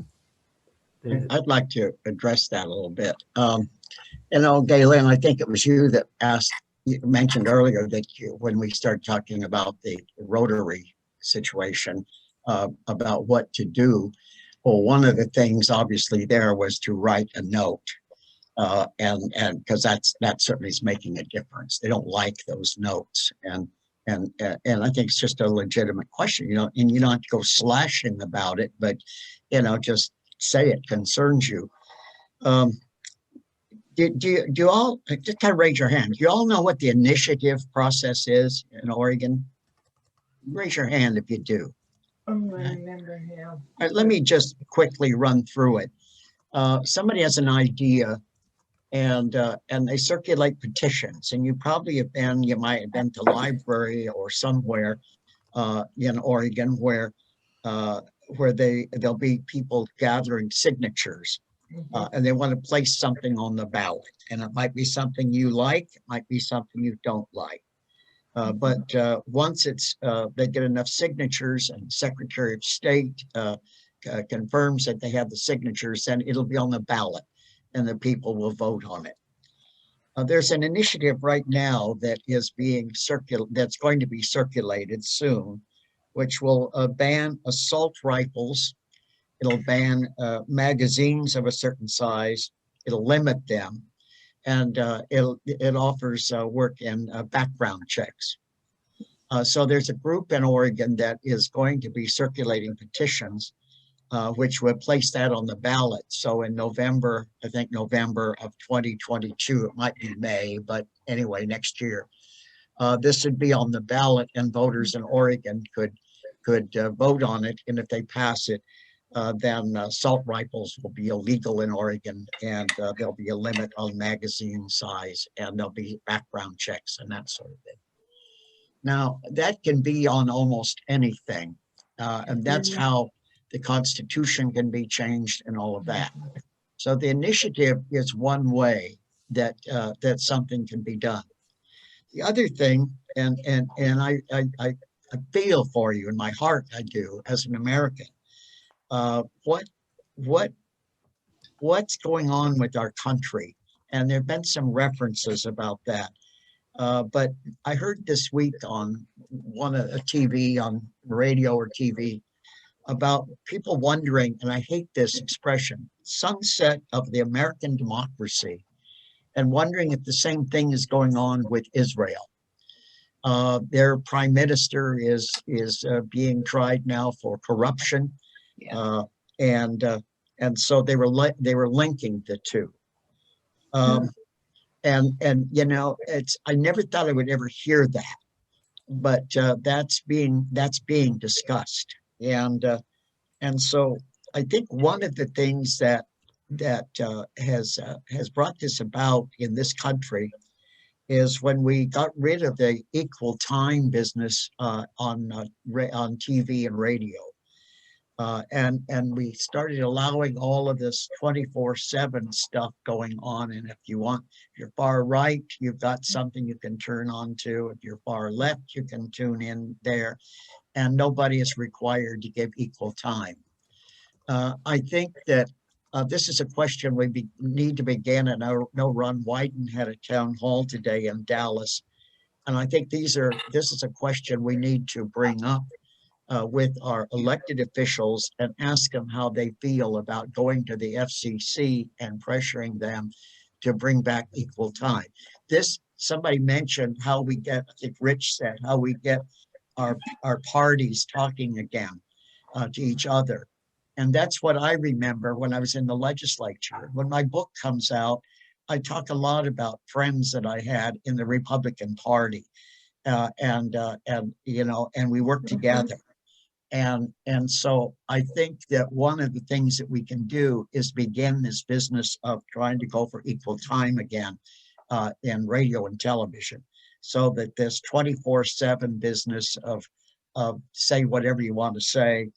I'd like to address that a little bit. You know, Galen, I think it was you that you mentioned earlier that when we started talking about the Rotary situation, about what to do. Well, one of the things obviously there was to write a note, and because that certainly is making a difference. They don't like those notes, and I think it's just a legitimate question, you know, and you don't have to go slashing about it, but you know, just say it concerns you. Do you all just kind of raise your hand? Do you all know what the initiative process is in Oregon? Raise your hand if you do. Remember now. All right, let me just quickly run through it. Somebody has an idea, and they circulate petitions, and you might have been to library or somewhere in Oregon where there'll be people gathering signatures, and they want to place something on the ballot, and it might be something you like, it might be something you don't like. But once they get enough signatures and Secretary of State confirms that they have the signatures, then it'll be on the ballot and the people will vote on it. There's an initiative right now that is that's going to be circulated soon, which will ban assault rifles. It'll ban magazines of a certain size. It'll limit them. And it offers work in background checks. So there's a group in Oregon that is going to be circulating petitions, which would place that on the ballot. So in November, I think November of 2022, it might be May, but anyway, next year, this would be on the ballot, and voters in Oregon could vote on it. And if they pass it, then assault rifles will be illegal in Oregon, and there'll be a limit on magazine size, and there'll be background checks and that sort of thing. Now, that can be on almost anything, and that's how the Constitution can be changed and all of that. So the initiative is one way that something can be done. The other thing, and I feel for you in my heart, I do, as an American. What's going on with our country? And there have been some references about that. But I heard this week on a TV, on radio or TV, about people wondering, and I hate this expression, sunset of the American democracy, and wondering if the same thing is going on with Israel. Their prime minister is being tried now for corruption. Yeah. And so they were linking the two, and you know, I never thought I would ever hear that, but that's being discussed, and so I think one of the things that has brought this about in this country is when we got rid of the equal time business on TV and radio. And we started allowing all of this 24/7 stuff going on. And if you're far right, you've got something you can turn on to. If you're far left, you can tune in there. And nobody is required to give equal time. I think that this is a question we need to begin. And I know Ron Wyden had a town hall today in Dallas. And I think this is a question we need to bring up with our elected officials and ask them how they feel about going to the FCC and pressuring them to bring back equal time. Somebody mentioned how we get, I think Rich said, how we get our parties talking again to each other. And that's what I remember when I was in the legislature. When my book comes out, I talk a lot about friends that I had in the Republican Party, and we work together. And so I think that one of the things that we can do is begin this business of trying to go for equal time again in radio and television, so that this 24/7 business of say whatever you want to say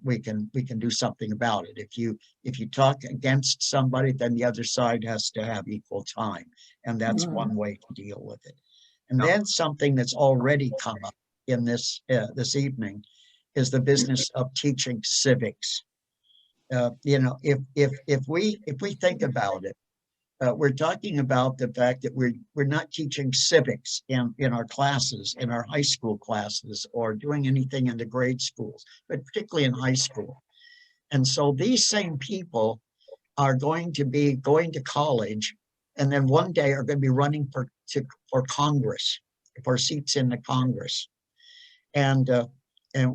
we can do something about it. If you talk against somebody, then the other side has to have equal time, and that's one way to deal with it. And then something that's already come up in this evening is the business of teaching civics. If we think about it, we're talking about the fact that we're not teaching civics in our classes, in our high school classes, or doing anything in the grade schools, but particularly in high school. And so these same people are going to be going to college, and then one day are going to be running for Congress, for seats in the Congress. And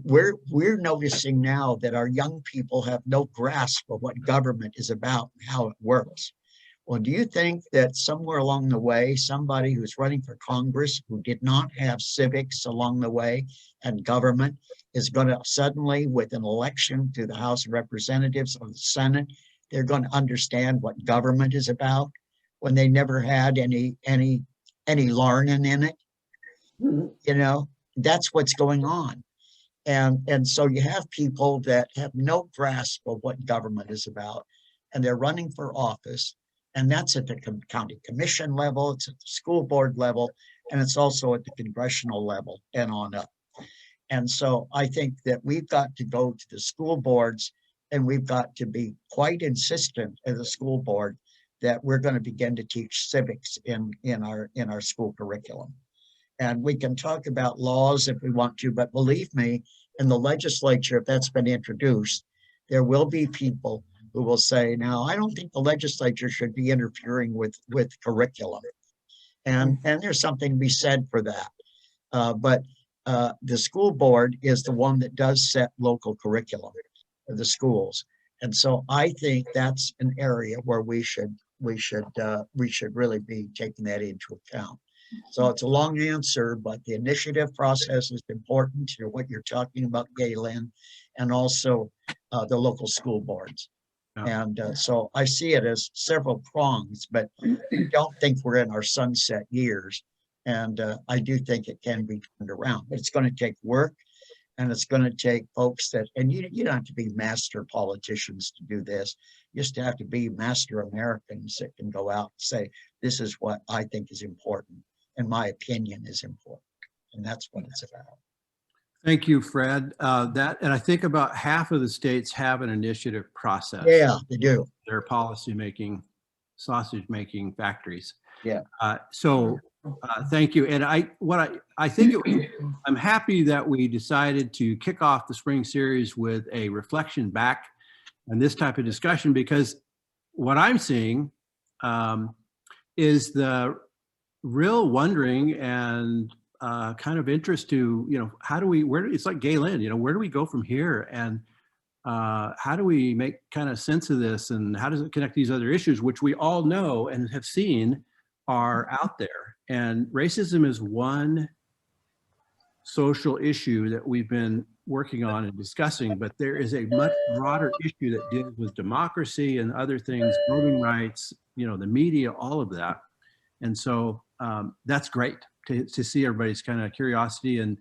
we're noticing now that our young people have no grasp of what government is about and how it works. Well, do you think that somewhere along the way, somebody who's running for Congress who did not have civics along the way and government is going to suddenly, with an election to the House of Representatives or the Senate, they're going to understand what government is about when they never had any learning in it? That's what's going on. And so you have people that have no grasp of what government is about, and they're running for office. And that's at the county commission level, it's at the school board level, and it's also at the congressional level and on up. And so I think that we've got to go to the school boards, and we've got to be quite insistent as a school board that we're going to begin to teach civics in our school curriculum. And we can talk about laws if we want to, but believe me, in the legislature, if that's been introduced, there will be people who will say, now, I don't think the legislature should be interfering with curriculum. And there's something to be said for that. But the school board is the one that does set local curriculum for the schools. And so I think that's an area where we should really be taking that into account. So it's a long answer, but the initiative process is important to what you're talking about, Galen, and also the local school boards. Yeah. And so I see it as several prongs, but I don't think we're in our sunset years. And I do think it can be turned around, but it's going to take work, and it's going to take folks and you don't have to be master politicians to do this. You just have to be master Americans that can go out and say, this is what I think is important, and my opinion is important. And that's what it's about. Thank you, Fred. And I think about half of the states have an initiative process. Yeah, they do. They're policy-making, sausage-making factories. Yeah. Thank you. And I'm happy that we decided to kick off the spring series with a reflection back and this type of discussion, because what I'm seeing is the real wondering and kind of interest to, it's like Galen, where do we go from here? And how do we make kind of sense of this? And how does it connect these other issues, which we all know and have seen are out there? And racism is one social issue that we've been working on and discussing, but there is a much broader issue that deals with democracy and other things, voting rights, the media, all of that. And so that's great to see everybody's kind of curiosity and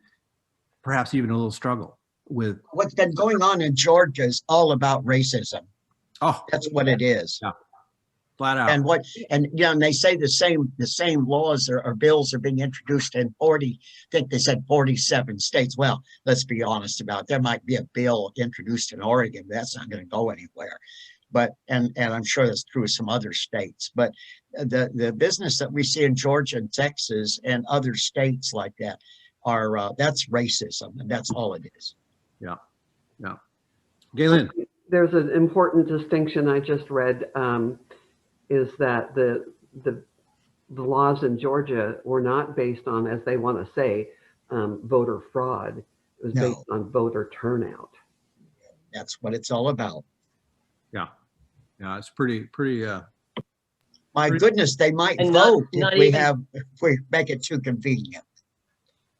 perhaps even a little struggle with. What's been going on in Georgia is all about racism. Oh, That's what it is. yeah, flat out. And they say the same laws or bills are being introduced in 40, I think they said 47 states. Well, let's be honest about it. There might be a bill introduced in Oregon, but that's not going to go anywhere. But and I'm sure that's true of some other states. But the business that we see in Georgia and Texas and other states like that are that's racism, and that's all it is. Yeah, yeah. Galen. There's an important distinction I just read, is that the laws in Georgia were not based on, as they want to say, voter fraud. It was based on voter turnout. That's what it's all about. Yeah, yeah, it's pretty. My goodness, they might And vote not if we make it too convenient.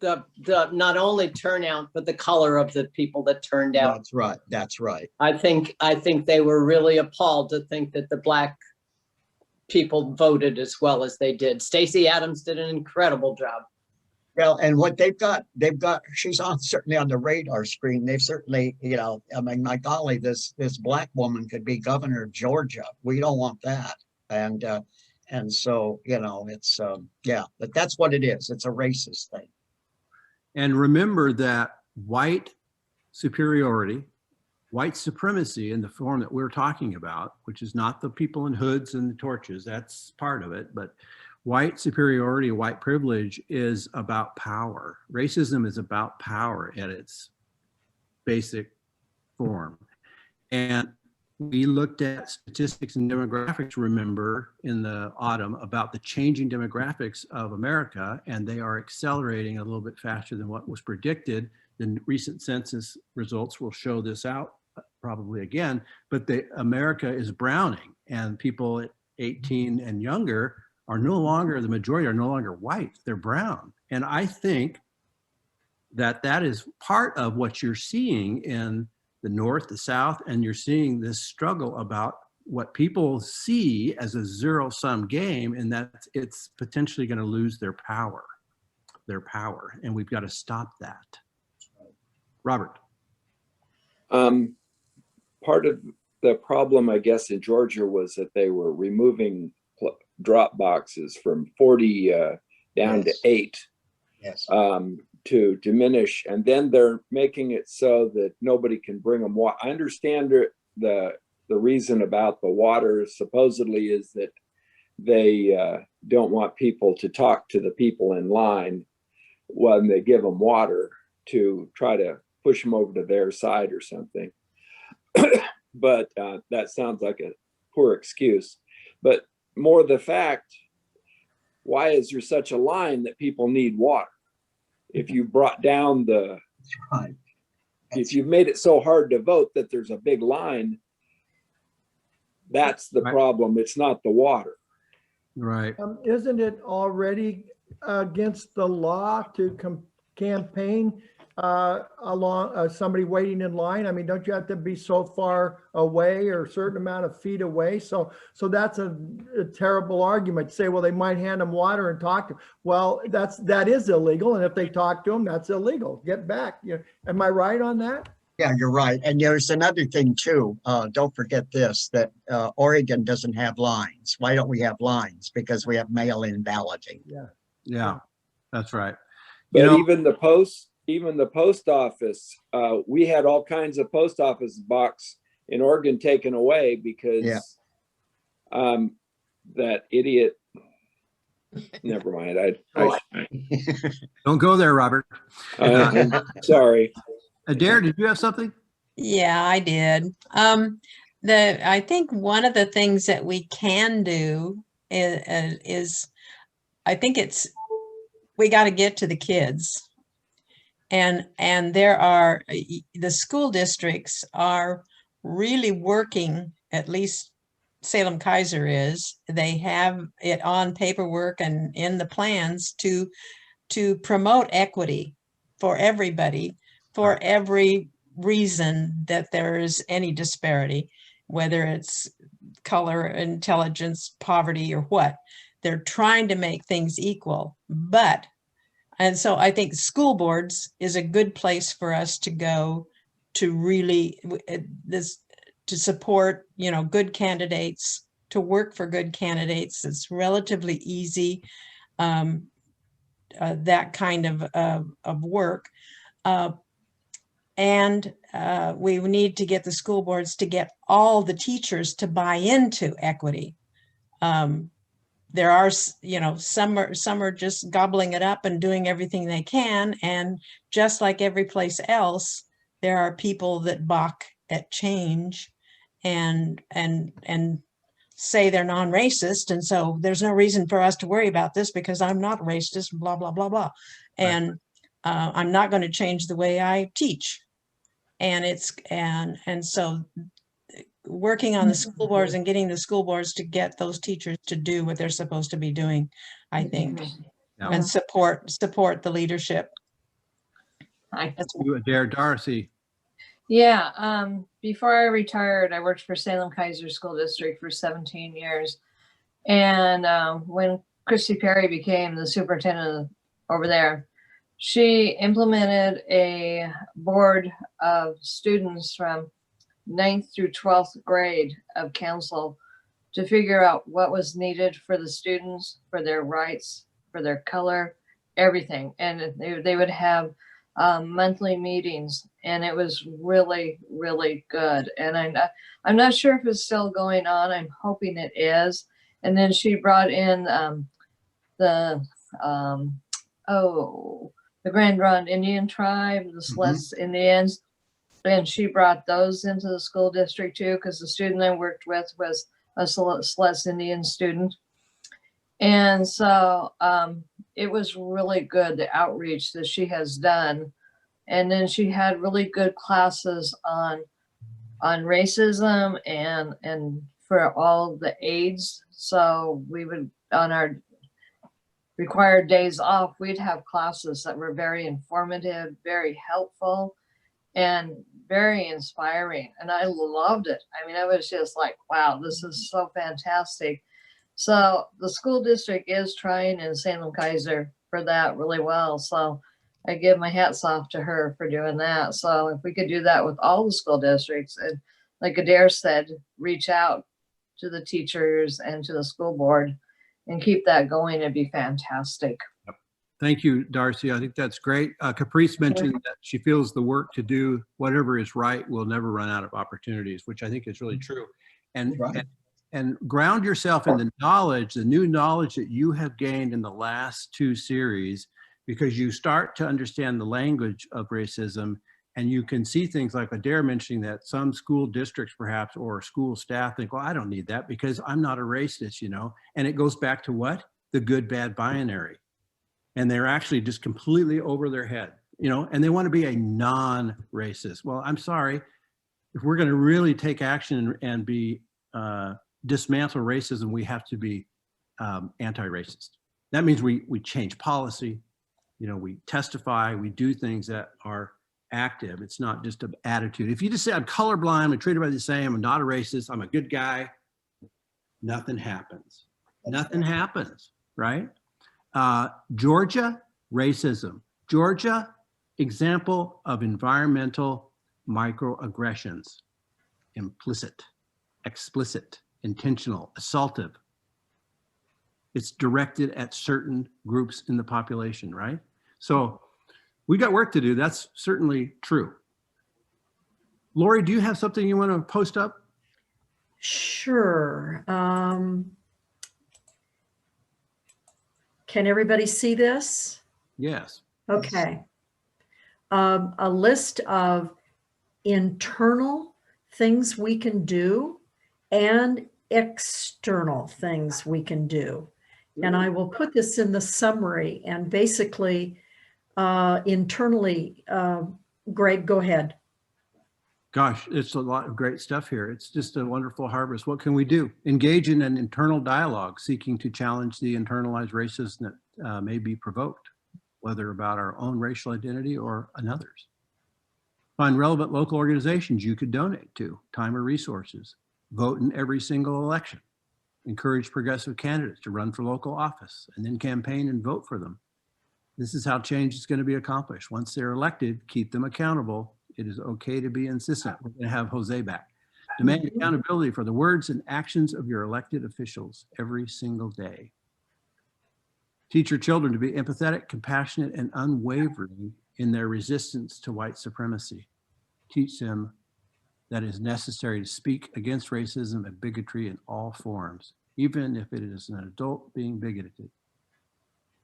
The not only turnout, but the color of the people that turned out. That's right. That's right. I think they were really appalled to think that the Black people voted as well as they did. Stacey Adams did an incredible job. Well, and what they've got, she's certainly on the radar screen. They've certainly, I mean, my golly, this Black woman could be governor of Georgia. We don't want that. And so, it's, but that's what it is. It's a racist thing. And remember that white superiority, white supremacy in the form that we're talking about, which is not the people in hoods and torches, that's part of it, but white superiority, white privilege is about power. Racism is about power at its basic form. And we looked at statistics and demographics, remember, in the autumn about the changing demographics of America, and they are accelerating a little bit faster than what was predicted. The recent census results will show this out probably again, but America is browning, and people at 18 and younger are no longer, the majority are no longer white, they're brown. And I think that is part of what you're seeing in the North, the South, and you're seeing this struggle about what people see as a zero-sum game, and that it's potentially going to lose their power, and we've got to stop that. Robert. Part of the problem, I guess, in Georgia was that they were removing drop boxes from 40 down to 8. Yes. To diminish, and then they're making it so that nobody can bring them water. I understand the reason about the water supposedly is that they don't want people to talk to the people in line when they give them water, to try to push them over to their side or something. But that sounds like a poor excuse. But more the fact, why is there such a line that people need water? If you brought down if you've made it so hard to vote that there's a big line, that's the problem. It's not the water. Right. Isn't it already against the law to campaign along somebody waiting in line? I mean, don't you have to be so far away or a certain amount of feet away? So that's a terrible argument to say, well, they might hand them water and talk to them. Well, that is illegal. And if they talk to them, that's illegal. Get back. Am I right on that? Yeah, you're right. And there's another thing too. Don't forget this, that Oregon doesn't have lines. Why don't we have lines? Because we have mail-in balloting. Yeah, that's right. But even the post office, we had all kinds of post office box in Oregon taken away because that idiot. Never mind. Don't go there, Robert. Sorry. Adair, did you have something? Yeah, I did. I think one of the things that we can do is I think we got to get to the kids. And the school districts are really working, at least Salem Kaiser is, they have it on paperwork and in the plans to promote equity for everybody, for every reason that there is any disparity, whether it's color, intelligence, poverty, or what. they're trying to make things equal, and so I think school boards is a good place for us to go to really to support, good candidates, to work for good candidates. It's relatively easy, that kind of work. And we need to get the school boards to get all the teachers to buy into equity. There are, some are just gobbling it up and doing everything they can. And just like every place else, there are people that balk at change and say they're non-racist. And so there's no reason for us to worry about this because I'm not racist, blah, blah, blah, blah. And I'm not going to change the way I teach. And so working on the school boards and getting the school boards to get those teachers to do what they're supposed to be doing, I think, and support the leadership. That's you, Adair. Darcy. Yeah, before I retired, I worked for Salem-Keizer School District for 17 years. And when Christy Perry became the superintendent over there, she implemented a board of students from 9th through 12th grade of council to figure out what was needed for the students, for their rights, for their color, everything. And they would have monthly meetings, and it was really, really good. And I'm not sure if it's still going on. I'm hoping it is. And then she brought in the Grand Ronde Indian tribe, the Celeste Indians, and she brought those into the school district too, because the student I worked with was a Celeste Indian student. And so it was really good, the outreach that she has done. And then she had really good classes on racism and for all the aides. So we would, on our required days off, we'd have classes that were very informative, very helpful, and very inspiring. And I loved it. I mean, I was just like, wow, this is so fantastic. So the school district is trying in Salem-Keizer for that really well. So I give my hats off to her for doing that. So if we could do that with all the school districts, and like Adair said, reach out to the teachers and to the school board and keep that going, it'd be fantastic. Thank you, Darcy. I think that's great. Caprice mentioned that she feels the work to do whatever is right will never run out of opportunities, which I think is really true. And ground yourself in the knowledge, the new knowledge that you have gained in the last 2 series, because you start to understand the language of racism, and you can see things like Adair mentioning that some school districts perhaps, or school staff think, well, I don't need that because I'm not a racist, and it goes back to what? The good, bad binary. And they're actually just completely over their head, and they want to be a non-racist. Well, I'm sorry, if we're going to really take action and be dismantle racism, we have to be anti-racist. That means we change policy, we testify, we do things that are active. It's not just an attitude. If you just say I'm colorblind, I'm treated by the same, I'm not a racist, I'm a good guy, nothing happens. Nothing happens, right? Georgia, racism. Georgia, example of environmental microaggressions. Implicit, explicit, intentional, assaultive. It's directed at certain groups in the population, right? So we got work to do. That's certainly true. Lori, do you have something you want to post up? Sure. Can everybody see this? Yes. Okay. A list of internal things we can do and external things we can do. And I will put this in the summary, and basically internally, Greg, go ahead. Gosh, it's a lot of great stuff here. It's just a wonderful harvest. What can we do? Engage in an internal dialogue seeking to challenge the internalized racism that may be provoked, whether about our own racial identity or another's. Find relevant local organizations you could donate to, time or resources. Vote in every single election. Encourage progressive candidates to run for local office and then campaign and vote for them. This is how change is going to be accomplished. Once they're elected, keep them accountable. It is okay to be insistent. We're going to have Jose back. Demand accountability for the words and actions of your elected officials every single day. Teach your children to be empathetic, compassionate, and unwavering in their resistance to white supremacy. Teach them that it is necessary to speak against racism and bigotry in all forms, even if it is an adult being bigoted.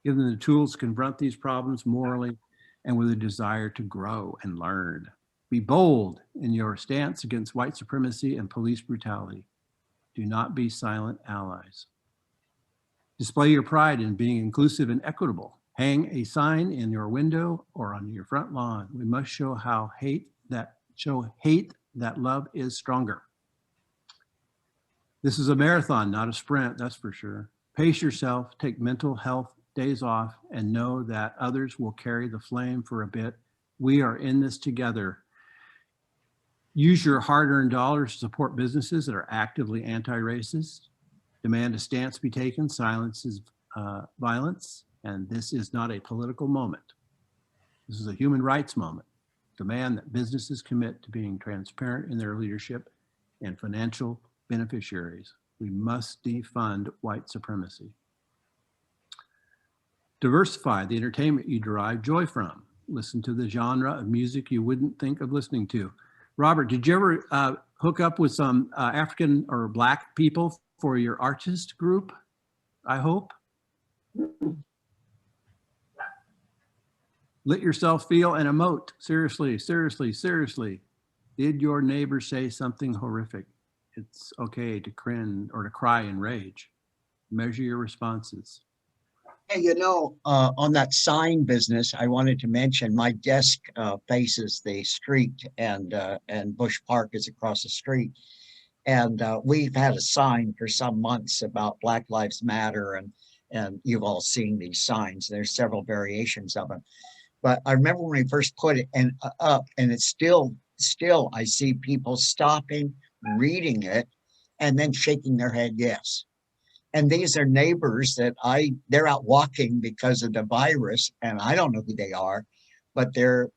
Give them the tools to confront these problems morally and with a desire to grow and learn. Be bold in your stance against white supremacy and police brutality. Do not be silent allies. Display your pride in being inclusive and equitable. Hang a sign in your window or on your front lawn. We must show hate that love is stronger. This is a marathon, not a sprint, that's for sure. Pace yourself, take mental health days off, and know that others will carry the flame for a bit. We are in this together. Use your hard-earned dollars to support businesses that are actively anti-racist. Demand a stance be taken. Silence is violence, and this is not a political moment. This is a human rights moment. Demand that businesses commit to being transparent in their leadership and financial beneficiaries. We must defund white supremacy. Diversify the entertainment you derive joy from. Listen to the genre of music you wouldn't think of listening to. Robert, did you ever hook up with some African or Black people for your artist group, I hope? Let yourself feel and emote. Seriously, seriously, seriously. Did your neighbor say something horrific? It's okay to cringe or to cry in rage. Measure your responses. Hey, you know, on that sign business, I wanted to mention my desk faces the street, and Bush Park is across the street. And we've had a sign for some months about Black Lives Matter, and you've all seen these signs. There's several variations of them. But I remember when we first put it up, and it's still I see people stopping, reading it, and then shaking their head yes. And these are neighbors that they're out walking because of the virus, and I don't know who they are, but they're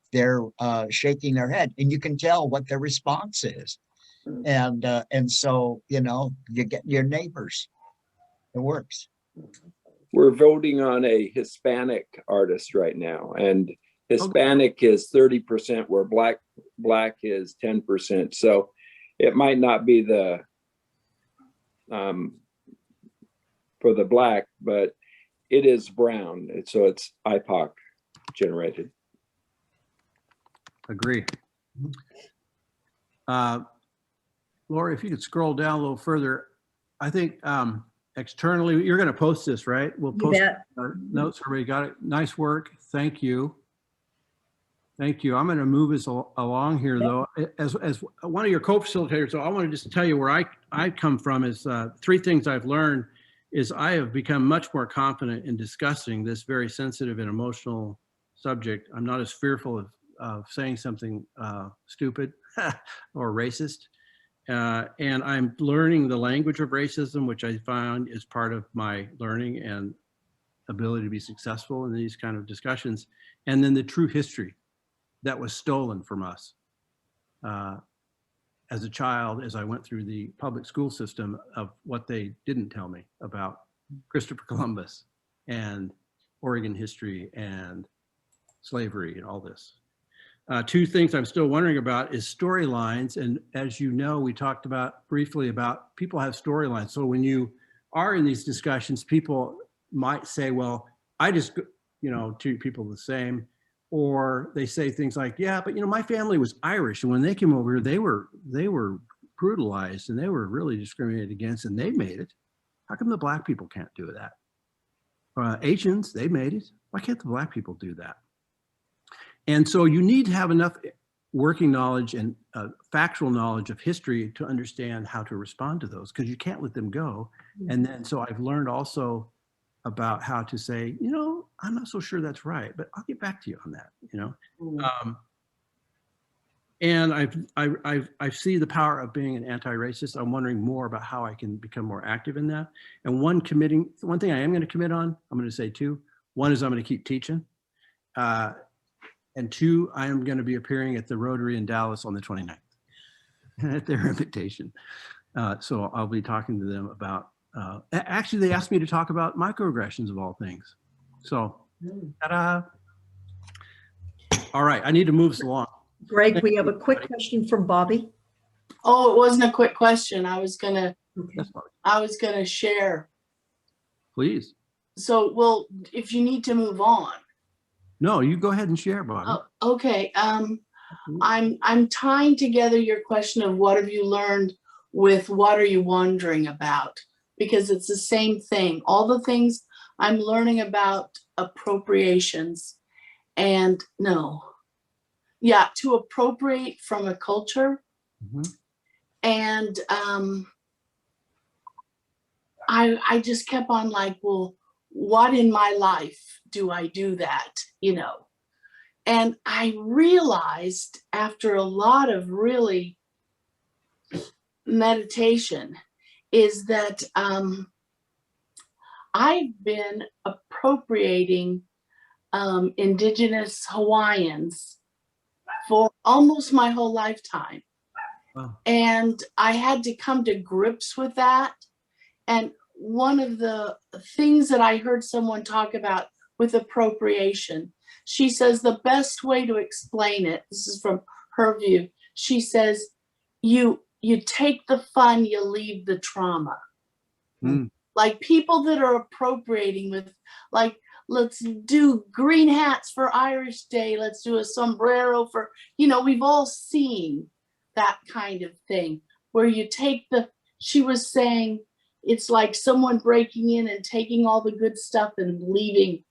shaking their head, and you can tell what their response is. And so, you know, you get your neighbors. It works. We're voting on a Hispanic artist right now, and Hispanic is 30%, where Black is 10%. So it might not be the for the Black, but it is brown. So it's IPOC generated. Agree. Lori, if you could scroll down a little further, I think externally, you're going to post this, right? We'll post our notes. Everybody got it. Nice work. Thank you. Thank you. I'm going to move us along here, though. As one of your co-facilitators, so I want to just tell you where I come from is 3 things I've learned is I have become much more confident in discussing this very sensitive and emotional subject. I'm not as fearful of saying something stupid or racist. And I'm learning the language of racism, which I found is part of my learning and ability to be successful in these kind of discussions. And then the true history that was stolen from us as a child, as I went through the public school system, of what they didn't tell me about Christopher Columbus and Oregon history and slavery and all this. 2 things I'm still wondering about is storylines. And as you know, we talked about briefly about people have storylines. So when you are in these discussions, people might say, well, I just, treat people the same. Or they say things like, yeah, but my family was Irish, and when they came over here, they were brutalized and they were really discriminated against, and they made it. How come the Black people can't do that? Asians, they made it. Why can't the Black people do that? And so you need to have enough working knowledge and factual knowledge of history to understand how to respond to those, because you can't let them go. And then, so I've learned also about how to say, I'm not so sure that's right, but I'll get back to you on that, And I see the power of being an anti-racist. I'm wondering more about how I can become more active in that. And one thing I am going to commit on, I'm going to say two. One is I'm going to keep teaching. And two, I am going to be appearing at the Rotary in Dallas on the 29th at their invitation. So I'll be talking to them about, actually they asked me to talk about microaggressions of all things. So, ta-da. All right, I need to move this along. Greg, we have a quick question from Bobby. Oh, it wasn't a quick question. I was gonna Okay. share. Please. So, well, if you need to move on. No, you go ahead and share, Bobby. Oh, okay. I'm tying together your question of what have you learned with what are you wondering about? Because it's the same thing. All the things I'm learning about appropriations and to appropriate from a culture. Mhm. And I just kept on like, well, what in my life do I do that, And I realized after a lot of really meditation is that I've been appropriating Indigenous Hawaiians for almost my whole lifetime. Wow. And I had to come to grips with that. And one of the things that I heard someone talk about with appropriation, she says the best way to explain it, this is from her view, she says, you take the fun, you leave the trauma. Mm. Like people that are appropriating with like, let's do green hats for Irish Day, let's do a sombrero for, we've all seen that kind of thing where you take she was saying, it's like someone breaking in and taking all the good stuff and leaving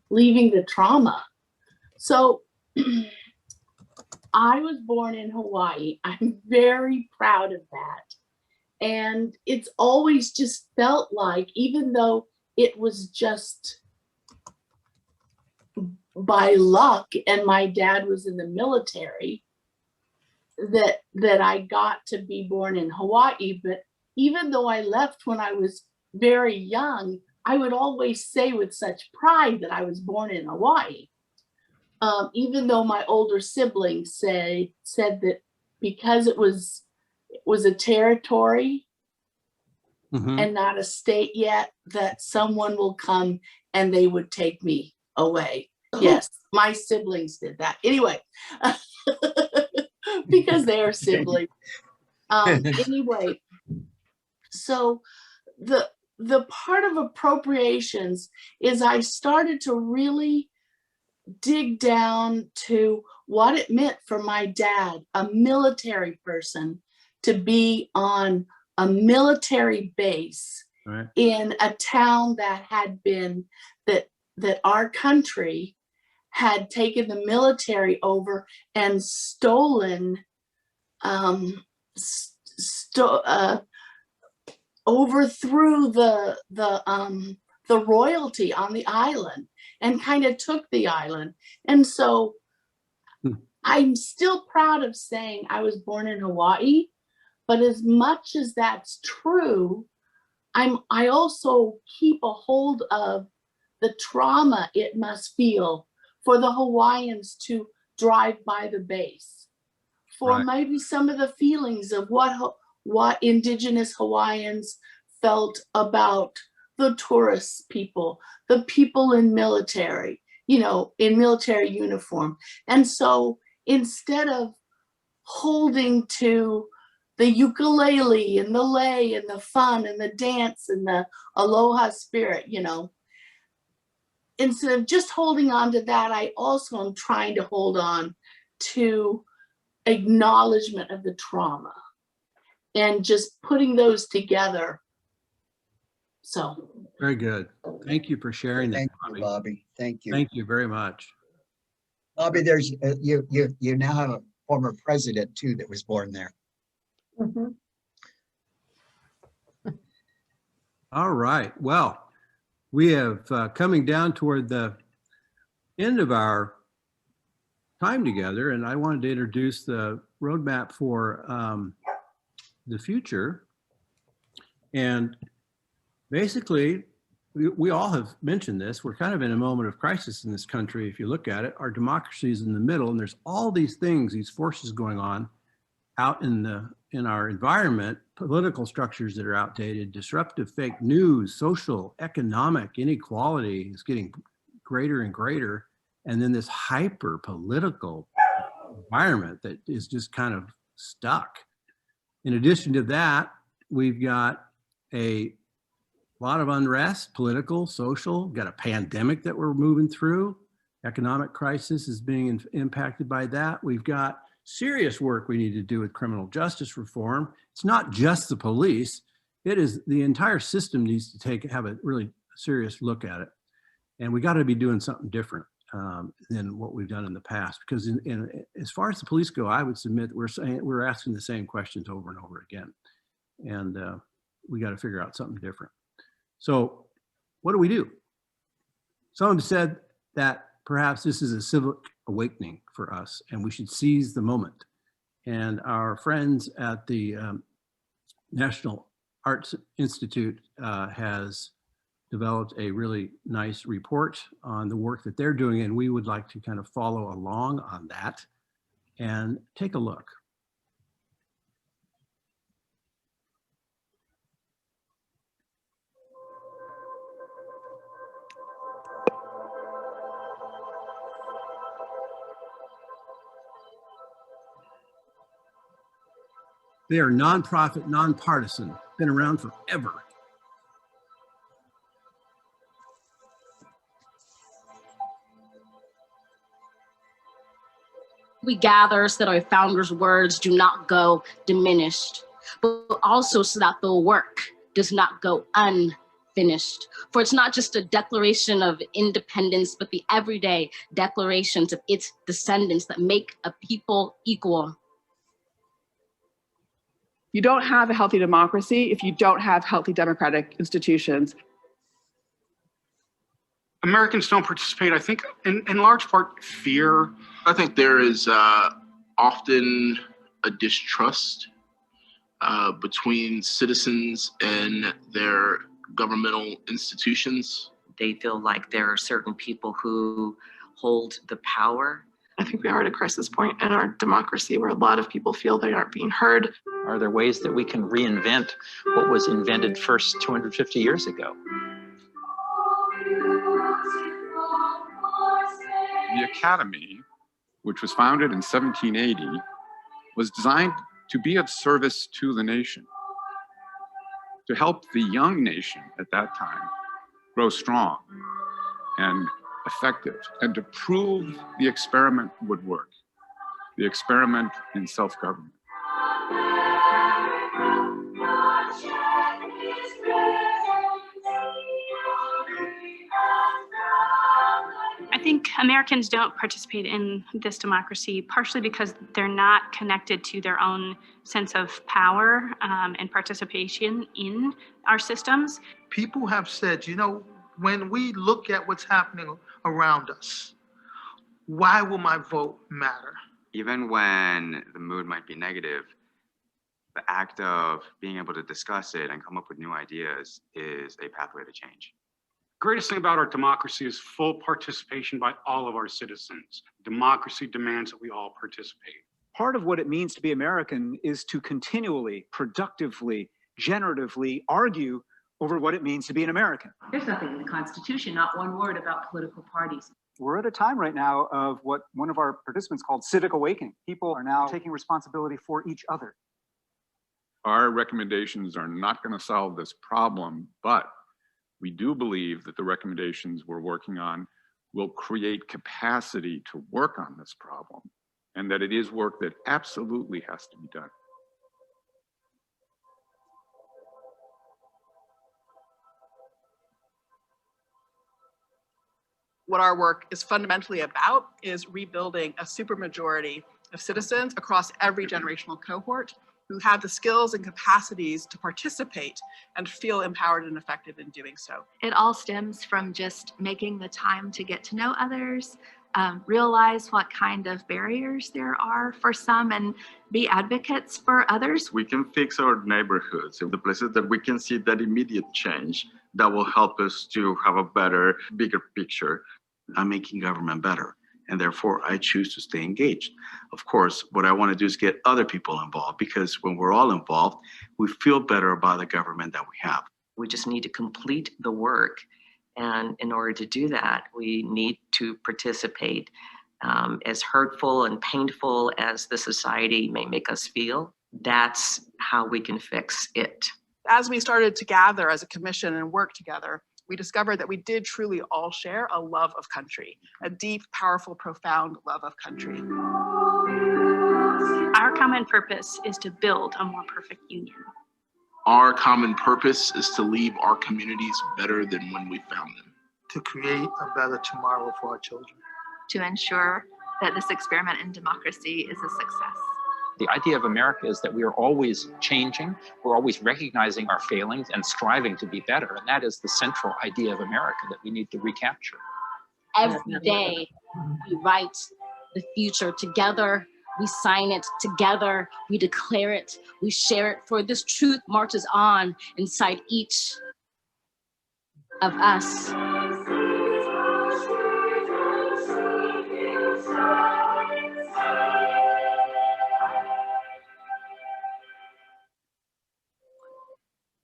the trauma. So I was born in Hawaii. I'm very proud of that. And it's always just felt like, even though it was just by luck and my dad was in the military, that I got to be born in Hawaii. But even though I left when I was very young, I would always say with such pride that I was born in Hawaii. Even though my older siblings said that because it was a territory and not a state yet, that someone will come and they would take me away. Yes, my siblings did that. Anyway, because they are siblings. Anyway, so the part of appropriations is I started to really dig down to what it meant for my dad, a military person, to be on a military base in a town that had been that our country had taken the military over and stolen overthrew the royalty on the island and kind of took the island. And so I'm still proud of saying I was born in Hawaii, but as much as that's true, I also keep a hold of the trauma it must feel for the Hawaiians to drive by the base, for maybe some of the feelings of what Indigenous Hawaiians felt about the tourist people, the people in military, in military uniform. And so instead of holding to the ukulele and the lei and the fun and the dance and the aloha spirit, instead of just holding on to that, I also am trying to hold on to acknowledgement of the trauma and just putting those together. So very good. Thank you for sharing that. Thank you, Bobby. Thank you. Thank you very much. Bobby, there's you now have a former president too that was born there. Mhm. All right. Well, we have coming down toward the end of our time together, and I wanted to introduce the roadmap for the future. And basically, we all have mentioned this. We're kind of in a moment of crisis in this country. If you look at it, our democracy is in the middle, and there's all these things, these forces going on out in our environment, political structures that are outdated, disruptive fake news, social, economic inequality is getting greater and greater. And then this hyper political environment that is just kind of stuck. In addition to that, we've got a lot of unrest, political, social, got a pandemic that we're moving through. Economic crisis is being impacted by that. We've got serious work we need to do with criminal justice reform. It's not just the police. It is the entire system needs to have a really serious look at it. And we got to be doing something different than what we've done in the past. Because as far as the police go, I would submit we're asking the same questions over and over again. And we got to figure out something different. So what do? Someone said that perhaps this is a civic awakening for us and we should seize the moment. And our friends at the National Arts Institute has developed a really nice report on the work that they're doing, and we would like to kind of follow along on that and take a look. They are nonprofit, nonpartisan, been around forever. We gather so that our founders' words do not go diminished, but also so that the work does not go unfinished. For it's not just a declaration of independence, but the everyday declarations of its descendants that make a people equal. You don't have a healthy democracy if you don't have healthy democratic institutions. Americans don't participate, I think, in large part, fear. I think there is often a distrust between citizens and their governmental institutions. They feel like there are certain people who hold the power. I think we are at a crisis point in our democracy where a lot of people feel they aren't being heard. Are there ways that we can reinvent what was invented first 250 years ago? The Academy, which was founded in 1780, was designed to be of service to the nation, to help the young nation at that time grow strong and effective, and to prove the experiment would work, the experiment in self-government. I think Americans don't participate in this democracy partially because they're not connected to their own sense of power and participation in our systems. People have said, you know, when we look at what's happening around us, why will my vote matter? Even when the mood might be negative, the act of being able to discuss it and come up with new ideas is a pathway to change. Greatest thing about our democracy is full participation by all of our citizens. Democracy demands that we all participate. Part of what it means to be American is to continually, productively, generatively argue over what it means to be an American. There's nothing in the Constitution, not one word about political parties. We're at a time right now of what one of our participants called civic awakening. People are now taking responsibility for each other. Our recommendations are not going to solve this problem, but we do believe that the recommendations we're working on will create capacity to work on this problem, and that it is work that absolutely has to be done. What our work is fundamentally about is rebuilding a supermajority of citizens across every generational cohort who have the skills and capacities to participate and feel empowered and effective in doing so. It all stems from just making the time to get to know others, realize what kind of barriers there are for some and be advocates for others. We can fix our neighborhoods, the places that we can see that immediate change that will help us to have a better, bigger picture. I'm making government better, and therefore I choose to stay engaged. Of course, what I want to do is get other people involved, because when we're all involved, we feel better about the government that we have. We just need to complete the work. And in order to do that, we need to participate. As hurtful and painful as the society may make us feel, that's how we can fix it. As we started to gather as a commission and work together, we discovered that we did truly all share a love of country, a deep, powerful, profound love of country. Our common purpose is to build a more perfect union. Our common purpose is to leave our communities better than when we found them. To create a better tomorrow for our children. To ensure that this experiment in democracy is a success. The idea of America is that we are always changing, we're always recognizing our failings and striving to be better. And that is the central idea of America that we need to recapture. Every day, we write the future together. We sign it together, we declare it, we share it, for this truth marches on inside each of us.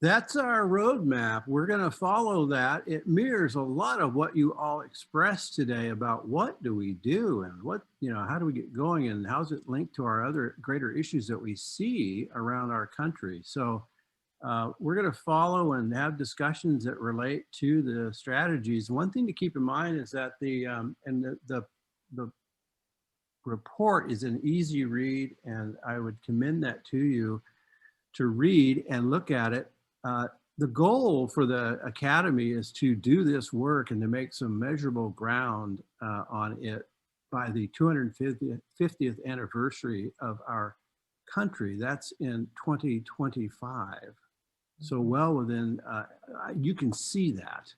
That's our roadmap. We're going to follow that. It mirrors a lot of what you all expressed today about what do we do and what, how do we get going and how's it linked to our other greater issues that we see around our country. So we're going to follow and have discussions that relate to the strategies. One thing to keep in mind is that the report is an easy read, and I would commend that to you to read and look at it. The goal for the Academy is to do this work and to make some measurable ground on it by the 250th anniversary of our country. That's in 2025. So well within, you can see that,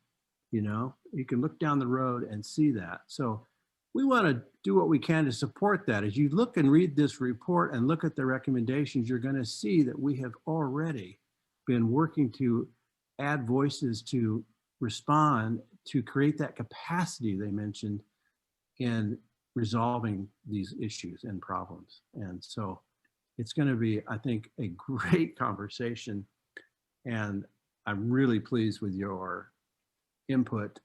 you can look down the road and see that. So we want to do what we can to support that. As you look and read this report and look at the recommendations, you're going to see that we have already been working to add voices to respond, to create that capacity they mentioned in resolving these issues and problems. And so it's going to be, I think, a great conversation. And I'm really pleased with your input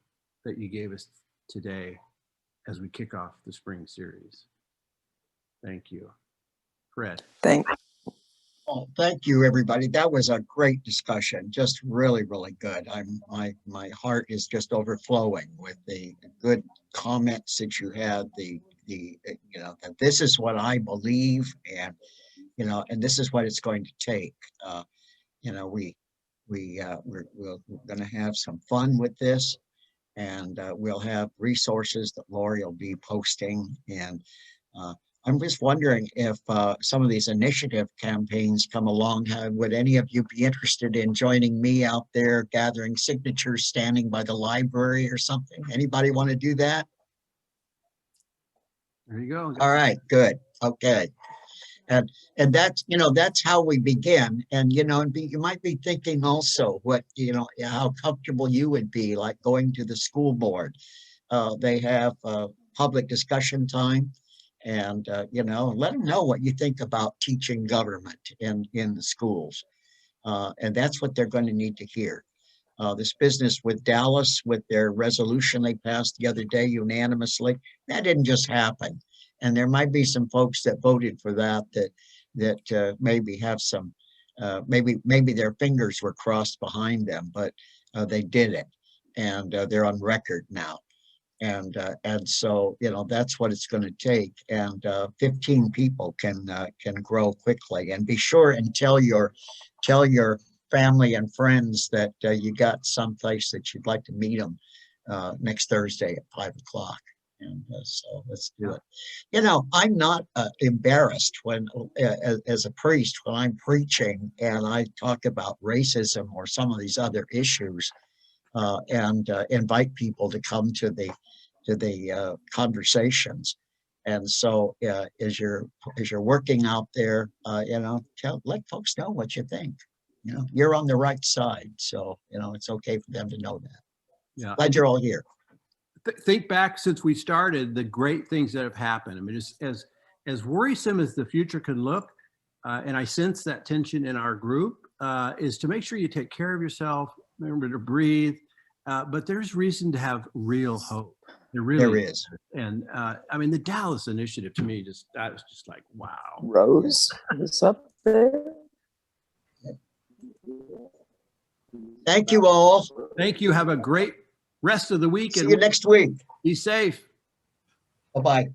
that you gave us today as we kick off the spring series. Thank you. Fred. Thanks. Well, thank you, everybody. That was a great discussion. Just really, really good. My heart is just overflowing with the good comments that you had. That this is what I believe, and and this is what it's going to take. We're going to have some fun with this, and we'll have resources that Lori will be posting, and I'm just wondering if some of these initiative campaigns come along. Would any of you be interested in joining me out there gathering signatures, standing by the library or something? Anybody want to do that? There you go. All right, good. Okay. And that's, that's how we begin. And, you might be thinking also what, how comfortable you would be like going to the school board. They have public discussion time. And, let them know what you think about teaching government in the schools. And that's what they're going to need to hear. This business with Dallas, with their resolution they passed the other day unanimously, that didn't just happen. And there might be some folks that voted for that maybe have some, maybe their fingers were crossed behind them, but they did it. And they're on record now. And so, that's what it's going to take. And 15 people can grow quickly. And be sure and tell your family and friends that you got someplace that you'd like to meet them next Thursday at 5 o'clock. And so let's do it. I'm not embarrassed when, as a priest, when I'm preaching and I talk about racism or some of these other issues, and invite people to come to conversations. And so as you're working out there, let folks know what you think. You're on the right side, so it's okay for them to know that. Yeah, Glad you're all here. Think back since we started, the great things that have happened. I mean, as worrisome as the future can look, and I sense that tension in our group, is to make sure you take care of yourself, remember to breathe, but there's reason to have real hope. There is. And I mean, the Dallas Initiative to me, that was just like, wow. Rose is up there. Thank you all. Thank you. Have a great rest of the week. See you next week. Be safe. Bye-bye.